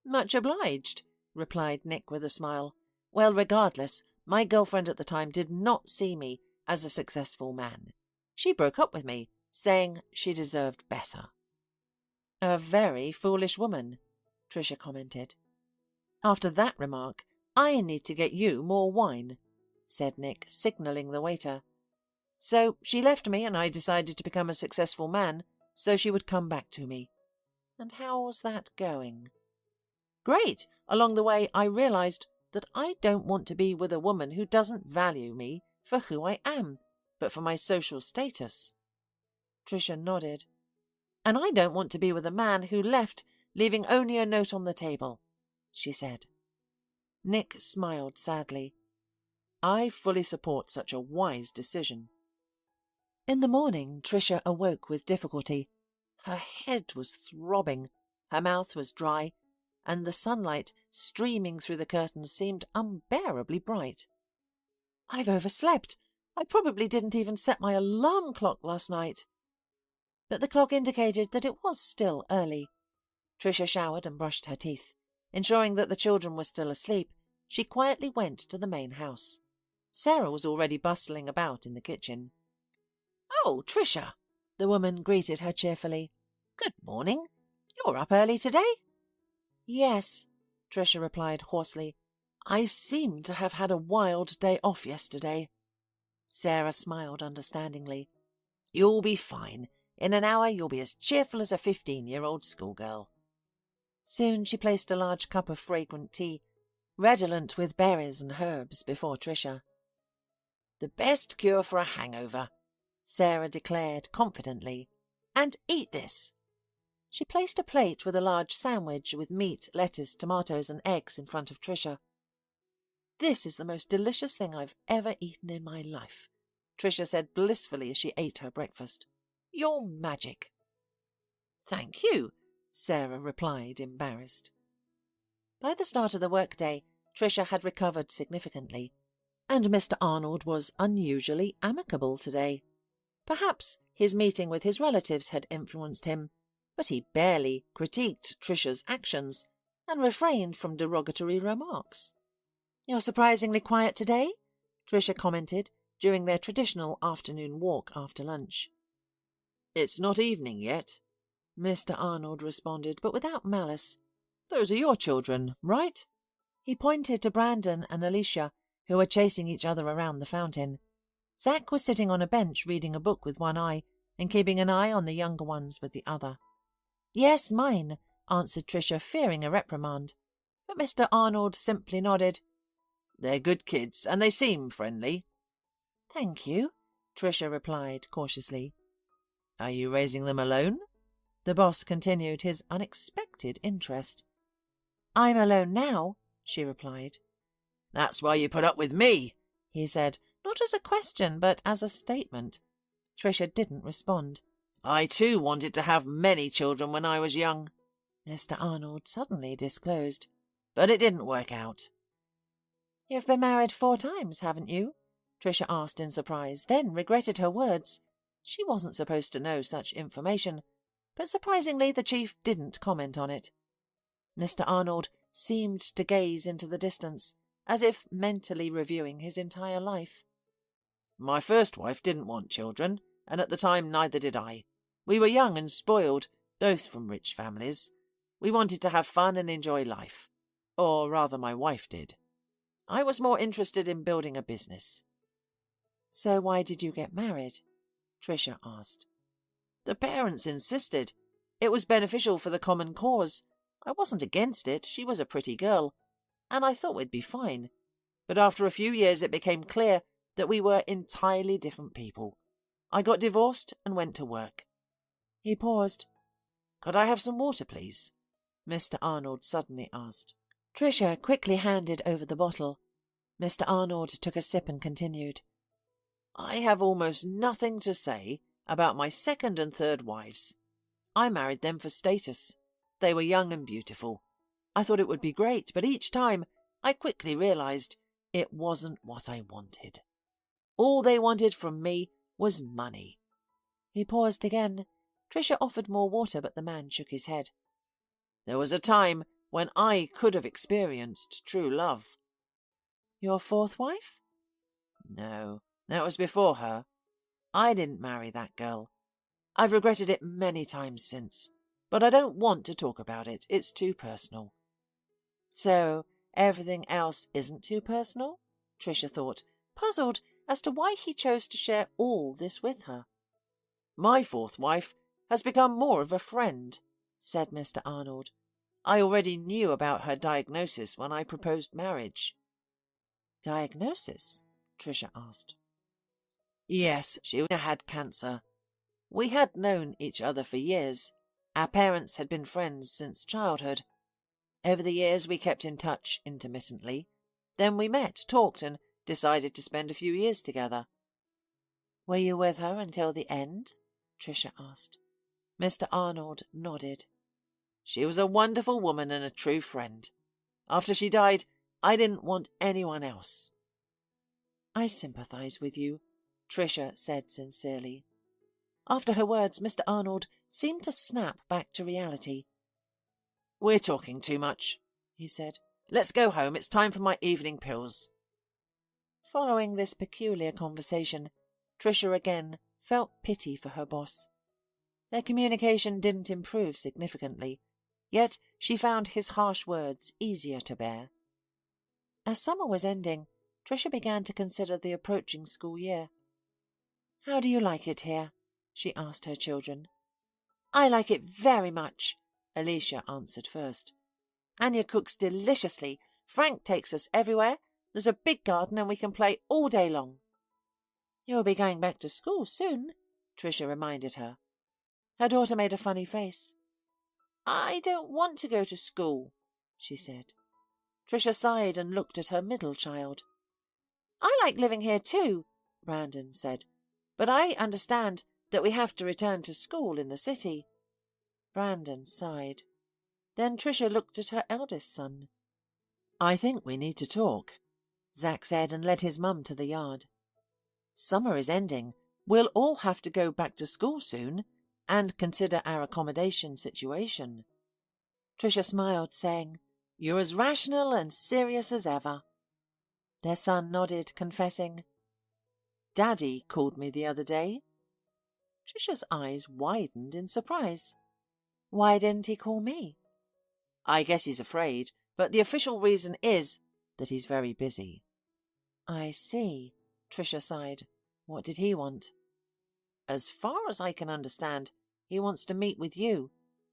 Much obliged, replied Nick with a smile. Well, regardless, my girlfriend at the time did not see me as a successful man. She broke up with me, saying she deserved better. A very foolish woman, Tricia commented. After that remark, I need to get you more wine, said Nick, signalling the waiter. So she left me and I decided to become a successful man so she would come back to me. And how's that going? Great! Along the way I realized that I don't want to be with a woman who doesn't value me for who I am, but for my social status. Tricia nodded. And I don't want to be with a man who left, leaving only a note on the table, she said. Nick smiled sadly. I fully support such a wise decision. In the morning, Tricia awoke with difficulty. Her head was throbbing, her mouth was dry, and the sunlight streaming through the curtains seemed unbearably bright. I've overslept. I probably didn't even set my alarm clock last night. But the clock indicated that it was still early. Tricia showered and brushed her teeth. Ensuring that the children were still asleep, she quietly went to the main house. Sarah was already bustling about in the kitchen. "Oh, Tricia," the woman greeted her cheerfully. "Good morning. You're up early today?" "Yes," Tricia replied hoarsely. "I seem to have had a wild day off yesterday." Sarah smiled understandingly. "You'll be fine. In an hour you'll be as cheerful as a 15-year-old schoolgirl." Soon she placed a large cup of fragrant tea, redolent with berries and herbs, before Tricia. "The best cure for a hangover," Sarah declared confidently. "And eat this." She placed a plate with a large sandwich with meat, lettuce, tomatoes and eggs in front of Tricia. "This is the most delicious thing I've ever eaten in my life," Tricia said blissfully as she ate her breakfast. "You're magic." "Thank you," Sarah replied, embarrassed. By the start of the workday, Tricia had recovered significantly, and Mr. Arnold was unusually amicable today. Perhaps his meeting with his relatives had influenced him, but he barely critiqued Tricia's actions and refrained from derogatory remarks. "You're surprisingly quiet today," Tricia commented during their traditional afternoon walk after lunch. "It's not evening yet," Mr. Arnold responded, but without malice. "Those are your children, right?" He pointed to Brandon and Alicia, who were chasing each other around the fountain. Zach was sitting on a bench reading a book with one eye and keeping an eye on the younger ones with the other. "Yes, mine," answered Tricia, fearing a reprimand. But Mr. Arnold simply nodded. "They're good kids, and they seem friendly." "Thank you," Tricia replied cautiously. "Are you raising them alone?" The boss continued his unexpected interest. "I'm alone now," she replied. "That's why you put up with me," he said, not as a question, but as a statement. Tricia didn't respond. "I too wanted to have many children when I was young," Mr. Arnold suddenly disclosed. "But it didn't work out." "You've been married 4 times, haven't you?" Tricia asked in surprise, then regretted her words. She wasn't supposed to know such information, but surprisingly the chief didn't comment on it. Mr. Arnold seemed to gaze into the distance, as if mentally reviewing his entire life. "My first wife didn't want children, and at the time neither did I. We were young and spoiled, both from rich families. We wanted to have fun and enjoy life. Or rather, my wife did. I was more interested in building a business." "So why did you get married?" Tricia asked. "The parents insisted. It was beneficial for the common cause. I wasn't against it. She was a pretty girl, and I thought we'd be fine. But after a few years it became clear that we were entirely different people. I got divorced and went to work." He paused. "Could I have some water, please?" Mr. Arnold suddenly asked. Tricia quickly handed over the bottle. Mr. Arnold took a sip and continued. "I have almost nothing to say about my second and third wives. I married them for status. They were young and beautiful. I thought it would be great, but each time I quickly realized it wasn't what I wanted. All they wanted from me was money." He paused again. Tricia offered more water, but the man shook his head. "There was a time when I could have experienced true love." "Your 4th wife?" "No, that was before her. I didn't marry that girl. I've regretted it many times since, but I don't want to talk about it. It's too personal." "So everything else isn't too personal?" Tricia thought, puzzled as to why he chose to share all this with her. "My 4th wife has become more of a friend," said Mr. Arnold. "I already knew about her diagnosis when I proposed marriage." "Diagnosis?" Tricia asked. "Yes, she had cancer. We had known each other for years. Our parents had been friends since childhood. Over the years we kept in touch intermittently. Then we met, talked, and decided to spend a few years together. Were you with her until the end? Tricia asked. Mr. Arnold nodded. She was a wonderful woman and a true friend. After she died, I didn't want anyone else. I sympathize with you, Tricia said sincerely. After her words, Mr. Arnold seemed to snap back to reality. We're talking too much, he said. Let's go home. It's time for my evening pills. Following this peculiar conversation, Tricia again felt pity for her boss. Their communication didn't improve significantly, yet she found his harsh words easier to bear. As summer was ending, Tricia began to consider the approaching school year. How do you like it here? She asked her children. I like it very much, Alicia answered first. Anya cooks deliciously. Frank takes us everywhere. There's a big garden and we can play all day long. You'll be going back to school soon, Tricia reminded her. Her daughter made a funny face. I don't want to go to school, she said. Tricia sighed and looked at her middle child. I like living here too, Brandon said, but I understand that we have to return to school in the city. Brandon sighed. Then Tricia looked at her eldest son. I think we need to talk, Zack said and led his mum to the yard. Summer is ending. We'll all have to go back to school soon and consider our accommodation situation. Tricia smiled, saying, You're as rational and serious as ever. Their son nodded, confessing, Daddy called me the other day. Tricia's eyes widened in surprise. Why didn't he call me? I guess he's afraid, but the official reason is that he's very busy. I see, Tricia sighed. What did he want? As far as I can understand, he wants to meet with you,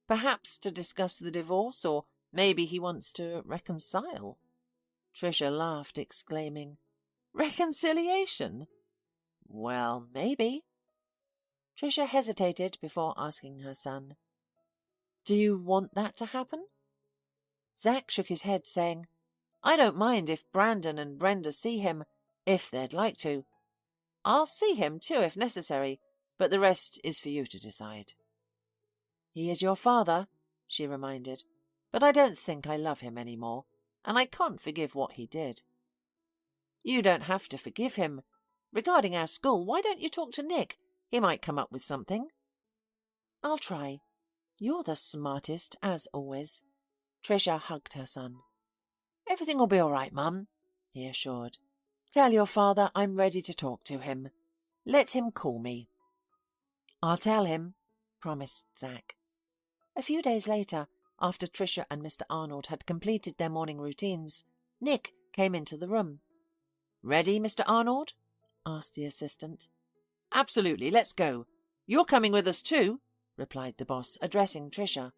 perhaps to discuss the divorce, or maybe he wants to reconcile. Tricia laughed, exclaiming, Reconciliation? Well, maybe. Tricia hesitated before asking her son, Do you want that to happen? Zack shook his head, saying, I don't mind if Brandon and Brenda see him, if they'd like to. I'll see him too if necessary, but the rest is for you to decide. He is your father, she reminded, but I don't think I love him any more, and I can't forgive what he did. You don't have to forgive him. Regarding our school, why don't you talk to Nick? He might come up with something. I'll try. You're the smartest, as always. Tricia hugged her son. Everything will be all right, Mum, he assured. Tell your father I'm ready to talk to him. Let him call me. I'll tell him, promised Zack. A few days later, after Tricia and Mr. Arnold had completed their morning routines, Nick came into the room. Ready, Mr. Arnold? asked the assistant. Absolutely, let's go. You're coming with us too, replied the boss, addressing Tricia.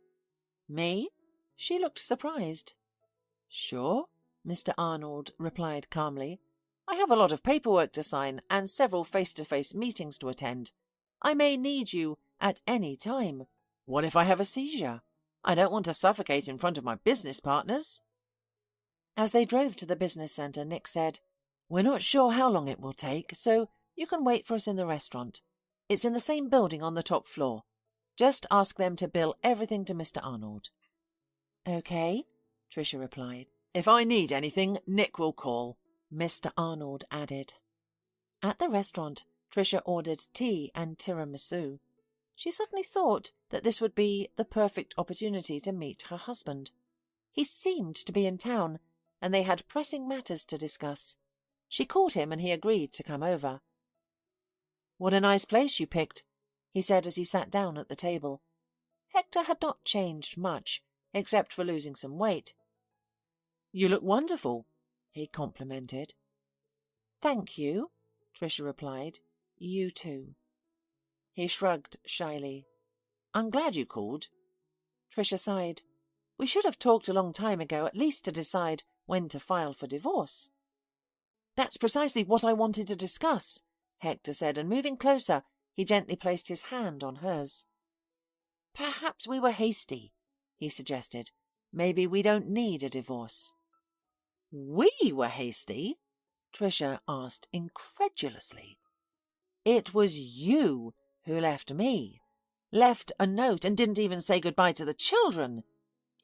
Me? She looked surprised. Sure, Mr. Arnold replied calmly. I have a lot of paperwork to sign and several face-to-face meetings to attend. I may need you at any time. What if I have a seizure? I don't want to suffocate in front of my business partners. As they drove to the business centre, Nick said, We're not sure how long it will take, so you can wait for us in the restaurant. It's in the same building on the top floor. Just ask them to bill everything to Mr. Arnold. Okay, Tricia replied. If I need anything, Nick will call, Mr. Arnold added. At the restaurant, Tricia ordered tea and tiramisu. She suddenly thought that this would be the perfect opportunity to meet her husband. He seemed to be in town, and they had pressing matters to discuss. She called him, and he agreed to come over. What a nice place you picked, he said as he sat down at the table. Hector had not changed much, except for losing some weight. You look wonderful, he complimented. Thank you, Tricia replied. You too. He shrugged shyly. I'm glad you called. Tricia sighed. We should have talked a long time ago, at least to decide when to file for divorce. That's precisely what I wanted to discuss, Hector said, and moving closer, He gently placed his hand on hers. "Perhaps we were hasty," he suggested. "Maybe we don't need a divorce." "We were hasty?" Tricia asked incredulously. "It was you who left me. Left a note and didn't even say goodbye to the children.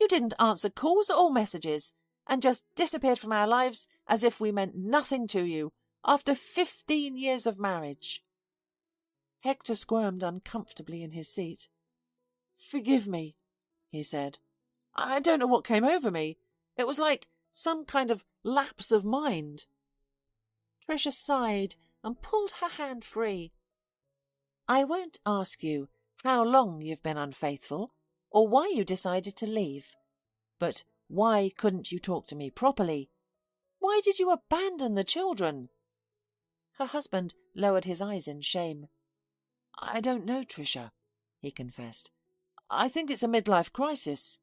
You didn't answer calls or messages and just disappeared from our lives as if we meant nothing to you after 15 years of marriage." Hector squirmed uncomfortably in his seat. "Forgive me," he said. "I don't know what came over me. It was like some kind of lapse of mind." Tricia sighed and pulled her hand free. "I won't ask you how long you've been unfaithful or why you decided to leave. But why couldn't you talk to me properly? Why did you abandon the children?" Her husband lowered his eyes in shame. "I don't know, Tricia," he confessed. "I think it's a midlife crisis.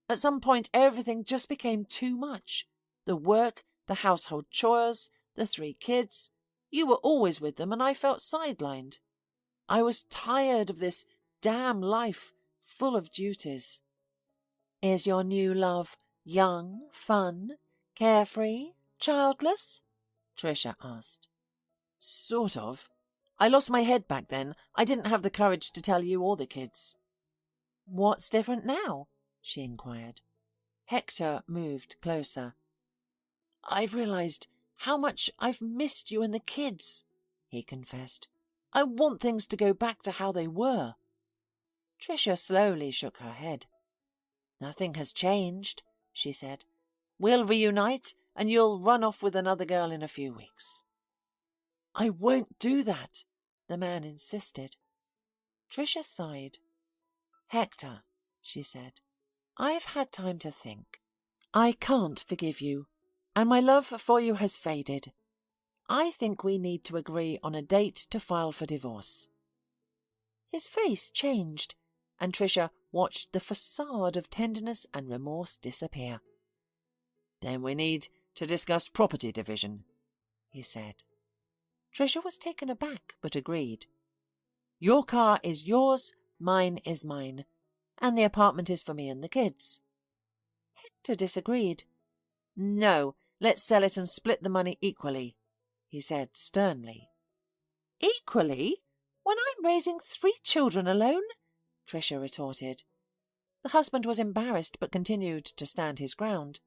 At some point, everything just became too much. The work, the household chores, the 3 kids. You were always with them, and I felt sidelined. I was tired of this damn life full of duties." "Is your new love young, fun, carefree, childless?" Tricia asked. "Sort of. I lost my head back then. I didn't have the courage to tell you or the kids." "What's different now?" she inquired. Hector moved closer. "I've realized how much I've missed you and the kids," he confessed. "I want things to go back to how they were." Tricia slowly shook her head. "Nothing has changed," she said. "We'll reunite and you'll run off with another girl in a few weeks." "I won't do that," the man insisted. Tricia sighed. "Hector," she said, "I've had time to think. I can't forgive you, and my love for you has faded. I think we need to agree on a date to file for divorce." His face changed, and Tricia watched the facade of tenderness and remorse disappear. "Then we need to discuss property division," he said. Tricia was taken aback, but agreed. "Your car is yours, mine is mine, and the apartment is for me and the kids." Hector disagreed. "No, let's sell it and split the money equally," he said sternly. "Equally? When I'm raising 3 children alone?" Tricia retorted. The husband was embarrassed but continued to stand his ground.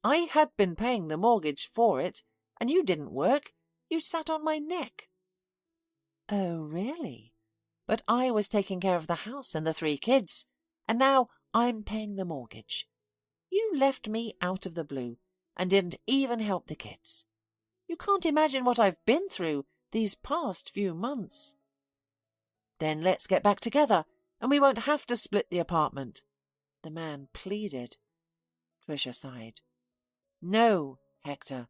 "I had been paying the mortgage for it, and you didn't work. You sat on my neck." "Oh, really? But I was taking care of the house and the 3 kids, and now I'm paying the mortgage. You left me out of the blue and didn't even help the kids. You can't imagine what I've been through these past few months." "Then let's get back together, and we won't have to split the apartment," the man pleaded. Tricia sighed. "No, Hector,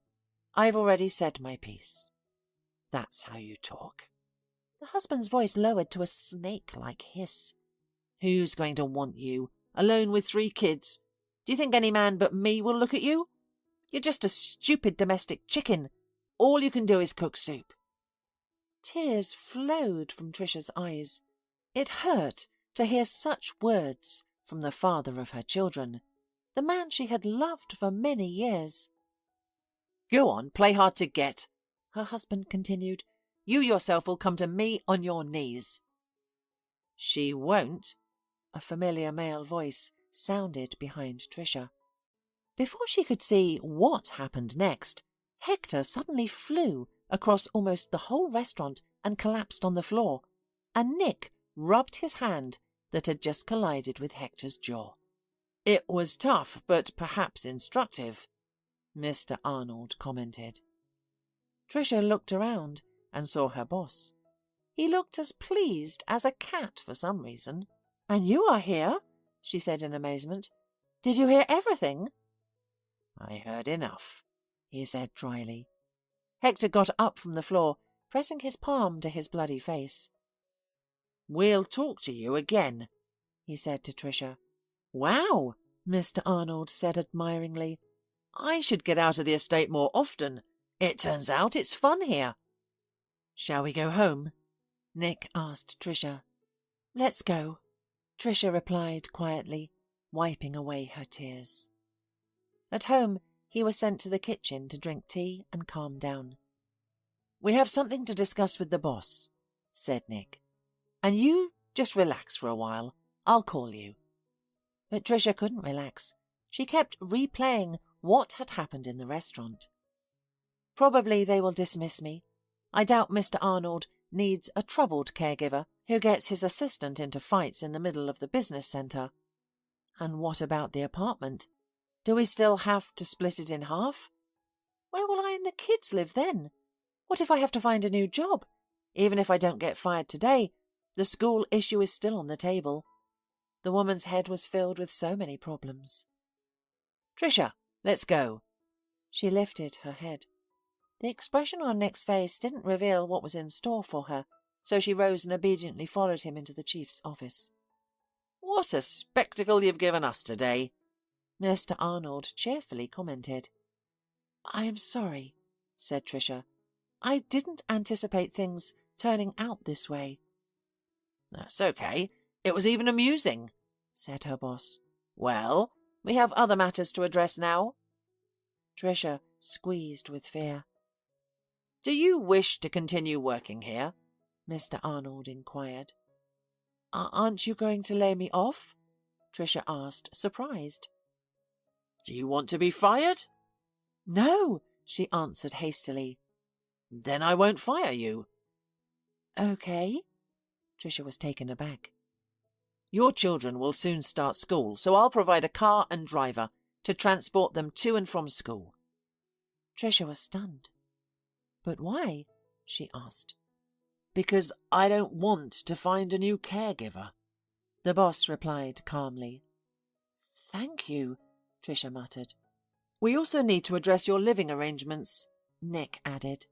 I've already said my piece." "That's how you talk." The husband's voice lowered to a snake-like hiss. "Who's going to want you, alone with 3 kids? Do you think any man but me will look at you? You're just a stupid domestic chicken. All you can do is cook soup." Tears flowed from Tricia's eyes. It hurt to hear such words from the father of her children, the man she had loved for many years. "Go on, play hard to get," her husband continued. "You yourself will come to me on your knees." "She won't," a familiar male voice sounded behind Tricia. Before she could see what happened next, Hector suddenly flew across almost the whole restaurant and collapsed on the floor, and Nick rubbed his hand that had just collided with Hector's jaw. "It was tough, but perhaps instructive," Mr. Arnold commented. Tricia looked around and saw her boss. He looked as pleased as a cat for some reason. "And you are here?" she said in amazement. "Did you hear everything?" "I heard enough," he said dryly. Hector got up from the floor, pressing his palm to his bloody face. "We'll talk to you again," he said to Tricia. "Wow," Mr. Arnold said admiringly. "I should get out of the estate more often. It turns out it's fun here." "Shall we go home?" Nick asked Tricia. "Let's go," Tricia replied quietly, wiping away her tears. At home, he was sent to the kitchen to drink tea and calm down. "We have something to discuss with the boss," said Nick. "And you just relax for a while. I'll call you." But Tricia couldn't relax. She kept replaying what had happened in the restaurant. "Probably they will dismiss me. I doubt Mr. Arnold needs a troubled caregiver who gets his assistant into fights in the middle of the business centre. And what about the apartment? Do we still have to split it in half? Where will I and the kids live then? What if I have to find a new job? Even if I don't get fired today, the school issue is still on the table." The woman's head was filled with so many problems. "Tricia, let's go." She lifted her head. The expression on Nick's face didn't reveal what was in store for her, so she rose and obediently followed him into the chief's office. "What a spectacle you've given us today," Mr. Arnold cheerfully commented. "I am sorry," said Tricia. "I didn't anticipate things turning out this way." "That's okay. It was even amusing," said her boss. "Well, we have other matters to address now." Tricia squeezed with fear. "Do you wish to continue working here?" Mr. Arnold inquired. "Aren't you going to lay me off?" Tricia asked, surprised. "Do you want to be fired?" "No," she answered hastily. "Then I won't fire you." "Okay." Tricia was taken aback. "Your children will soon start school, so I'll provide a car and driver to transport them to and from school." Tricia was stunned. "But why?" she asked. "Because I don't want to find a new caregiver," the boss replied calmly. "Thank you," Tricia muttered. "We also need to address your living arrangements," Nick added.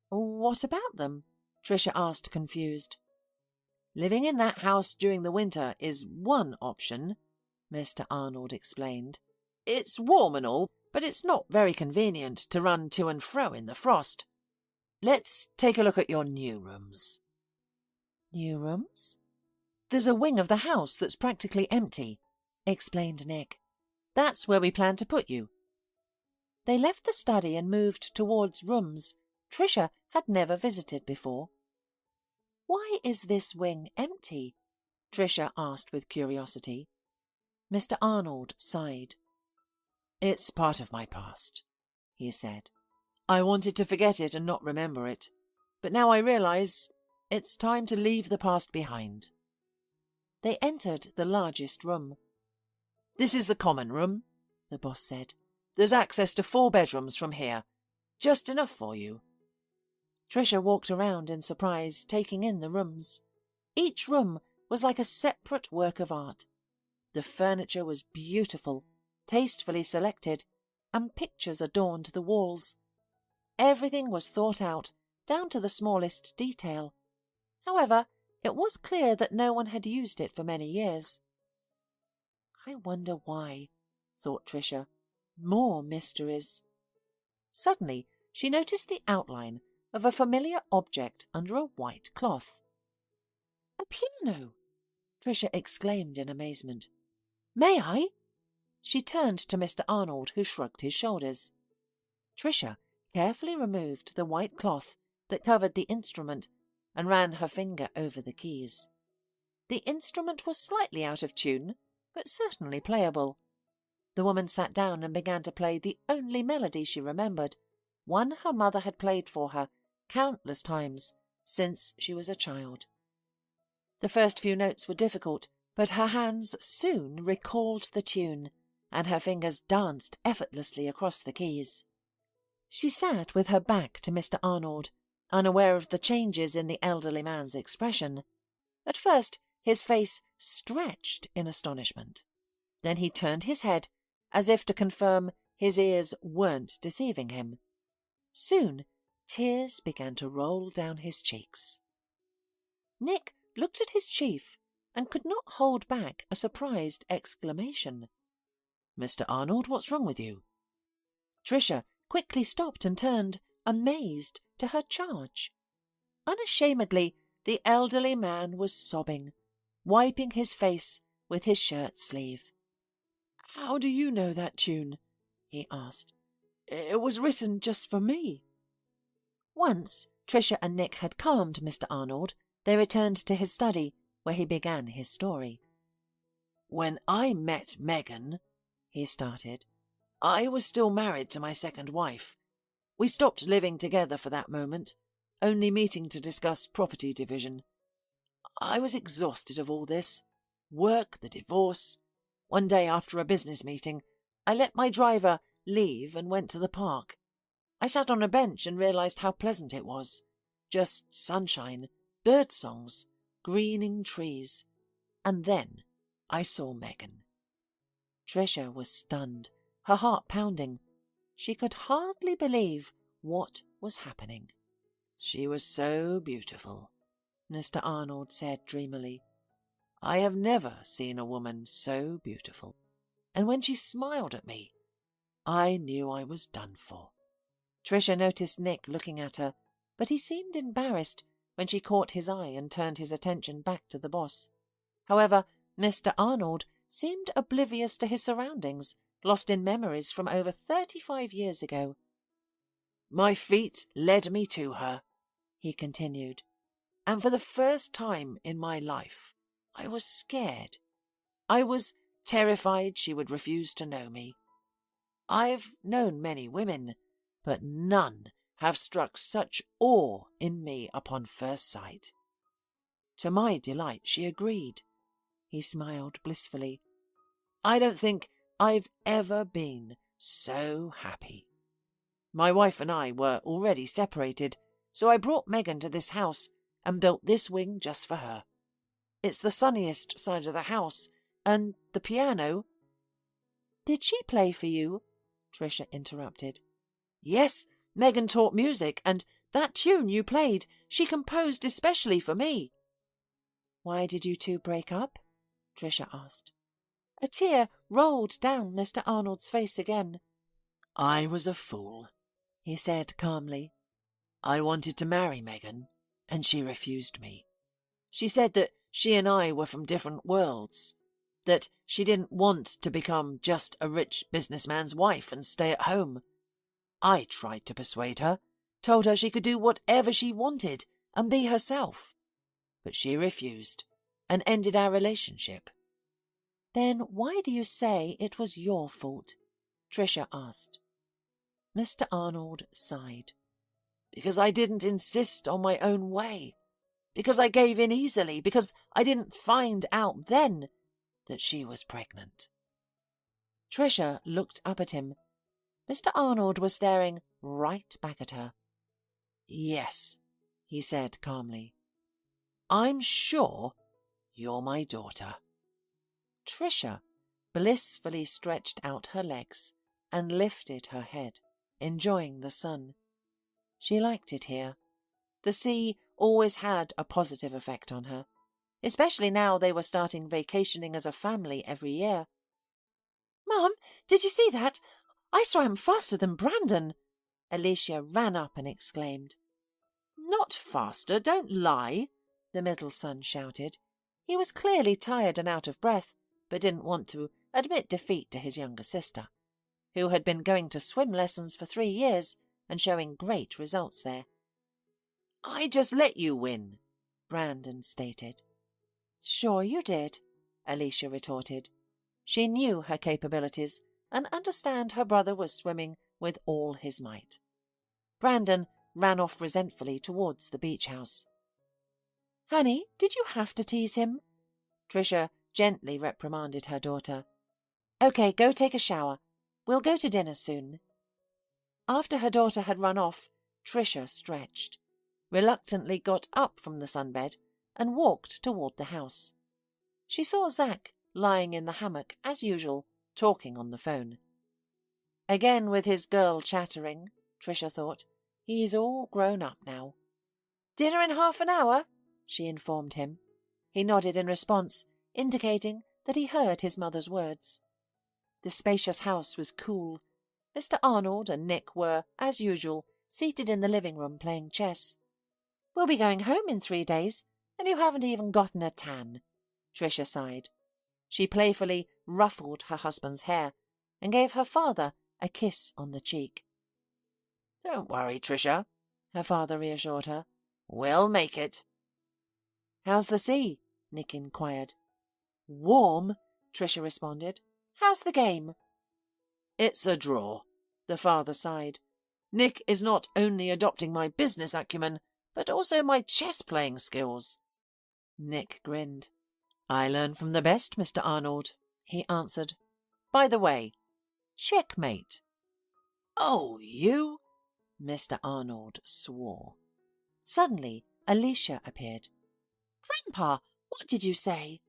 "What about them?" Tricia asked, confused. "Living in that house during the winter is one option," Mr. Arnold explained. "It's warm and all, but it's not very convenient to run to and fro in the frost. Let's take a look at your new rooms." "New rooms?" "There's a wing of the house that's practically empty," explained Nick. "That's where we plan to put you." They left the study and moved towards rooms Tricia had never visited before. "Why is this wing empty?" Tricia asked with curiosity. Mr. Arnold sighed. "It's part of my past," he said. "I wanted to forget it and not remember it, but now I realize it's time to leave the past behind." They entered the largest room. "This is the common room," the boss said. "There's access to 4 bedrooms from here. Just enough for you." Tricia walked around in surprise, taking in the rooms. Each room was like a separate work of art. The furniture was beautiful, tastefully selected, and pictures adorned the walls. Everything was thought out, down to the smallest detail. However, it was clear that no one had used it for many years. "I wonder why," thought Tricia. More mysteries. Suddenly, she noticed the outline of a familiar object under a white cloth. "A piano!" Tricia exclaimed in amazement. "May I?" She turned to Mr. Arnold, who shrugged his shoulders. Tricia carefully removed the white cloth that covered the instrument and ran her finger over the keys. The instrument was slightly out of tune, but certainly playable. The woman sat down and began to play the only melody she remembered, one her mother had played for her countless times since she was a child. The first few notes were difficult, but her hands soon recalled the tune, and her fingers danced effortlessly across the keys. She sat with her back to Mr. Arnold, unaware of the changes in the elderly man's expression. At first, his face stretched in astonishment. Then he turned his head, as if to confirm his ears weren't deceiving him. Soon, tears began to roll down his cheeks. Nick looked at his chief and could not hold back a surprised exclamation. "Mr. Arnold, what's wrong with you?" Tricia quickly stopped and turned, amazed, to her charge. Unashamedly, The elderly man was sobbing, wiping his face with his shirt sleeve. "How do you know that tune?" he asked. "It was written just for me." Once Tricia and Nick had calmed Mr. Arnold, they returned to his study, where he began his story. "When I met Megan," he started, "I was still married to my second wife. We stopped living together for that moment, only meeting to discuss property division. I was exhausted of all this. Work, the divorce. One day after a business meeting, I let my driver leave and went to the park. I sat on a bench and realized how pleasant it was. Just sunshine, bird songs, greening trees. And then I saw Megan." Tricia was stunned, her heart pounding. She could hardly believe what was happening. "She was so beautiful," Mr. Arnold said dreamily. "I have never seen a woman so beautiful. And when she smiled at me, I knew I was done for." Tricia noticed Nick looking at her, but he seemed embarrassed when she caught his eye and turned his attention back to the boss. However, Mr. Arnold seemed oblivious to his surroundings, lost in memories from over 35 years ago. "My feet led me to her," he continued, "and for the first time in my life, I was scared. I was terrified she would refuse to know me. I've known many women, but none have struck such awe in me upon first sight." To my delight, she agreed. He smiled blissfully. "I don't think I've ever been so happy. My wife and I were already separated, so I brought Megan to this house and built this wing just for her. It's the sunniest side of the house, and the piano—" "Did she play for you?" Tricia interrupted. "Yes, Megan taught music, and that tune you played, she composed especially for me." "Why did you two break up?" Tricia asked. A tear rolled down Mr. Arnold's face again. "I was a fool," he said calmly. "I wanted to marry Megan, and she refused me. She said that she and I were from different worlds, that she didn't want to become just a rich businessman's wife and stay at home. I tried to persuade her, told her she could do whatever she wanted and be herself. But she refused and ended our relationship." "Then why do you say it was your fault?" Tricia asked. Mr. Arnold sighed. "Because I didn't insist on my own way. Because I gave in easily. Because I didn't find out then that she was pregnant." Tricia looked up at him. Mr. Arnold was staring right back at her. "Yes," he said calmly. "I'm sure you're my daughter." Tricia blissfully stretched out her legs and lifted her head, enjoying the sun. She liked it here. The sea always had a positive effect on her, especially now they were starting vacationing as a family every year. "Mum, did you see that? I swam faster than Brandon." Alicia ran up and exclaimed. "Not faster, don't lie," the middle son shouted. He was clearly tired and out of breath, but didn't want to admit defeat to his younger sister, who had been going to swim lessons for 3 years and showing great results there. "I just let you win," Brandon stated. "Sure you did," Alicia retorted. She knew her capabilities and understood her brother was swimming with all his might. Brandon ran off resentfully towards the beach house. "Honey, did you have to tease him?" Tricia gently reprimanded her daughter. "Okay, go take a shower. We'll go to dinner soon." After her daughter had run off, Tricia stretched, reluctantly got up from the sunbed and walked toward the house. She saw Zach lying in the hammock, as usual, talking on the phone. Again with his girl chattering, Tricia thought. He's all grown up now. "Dinner in half an hour," she informed him. He nodded in response, indicating that he heard his mother's words. The spacious house was cool. Mr. Arnold and Nick were, as usual, seated in the living room playing chess. "We'll be going home in 3 days. And you haven't even gotten a tan. Tricia sighed. She playfully ruffled her husband's hair and gave her father a kiss on the cheek. Don't worry, Tricia, her father reassured her. We'll make it. How's the sea? Nick inquired. Warm, Tricia responded. How's the game? It's a draw, the father sighed. Nick is not only adopting my business acumen, but also my chess-playing skills. Nick grinned. I learn from the best, Mr. Arnold, he answered. By the way, checkmate. Oh, you? Mr. Arnold swore. Suddenly, Alicia appeared. Grandpa, what did you say?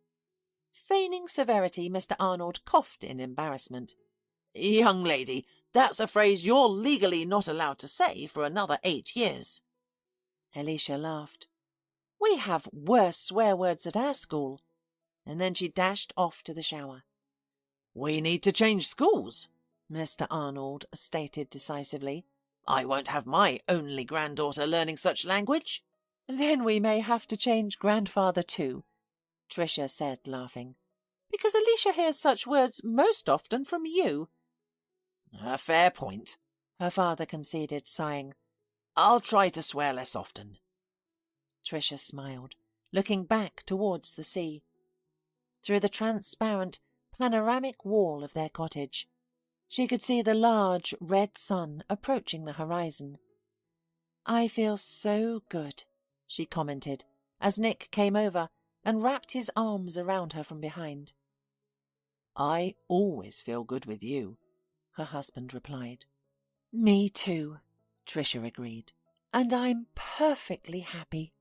Feigning severity, Mr. Arnold coughed in embarrassment. Young lady, that's a phrase you're legally not allowed to say for another 8 years. Alicia laughed. We have worse swear words at our school. And then she dashed off to the shower. We need to change schools, Mr. Arnold stated decisively. I won't have my only granddaughter learning such language. Then we may have to change grandfather too, Tricia said, laughing, because Alicia hears such words most often from you. A fair point, her father conceded, sighing. I'll try to swear less often. Tricia smiled, looking back towards the sea. Through the transparent, panoramic wall of their cottage, she could see the large red sun approaching the horizon. I feel so good, she commented, as Nick came over and wrapped his arms around her from behind. I always feel good with you, her husband replied. Me too, Tricia agreed, and I'm perfectly happy.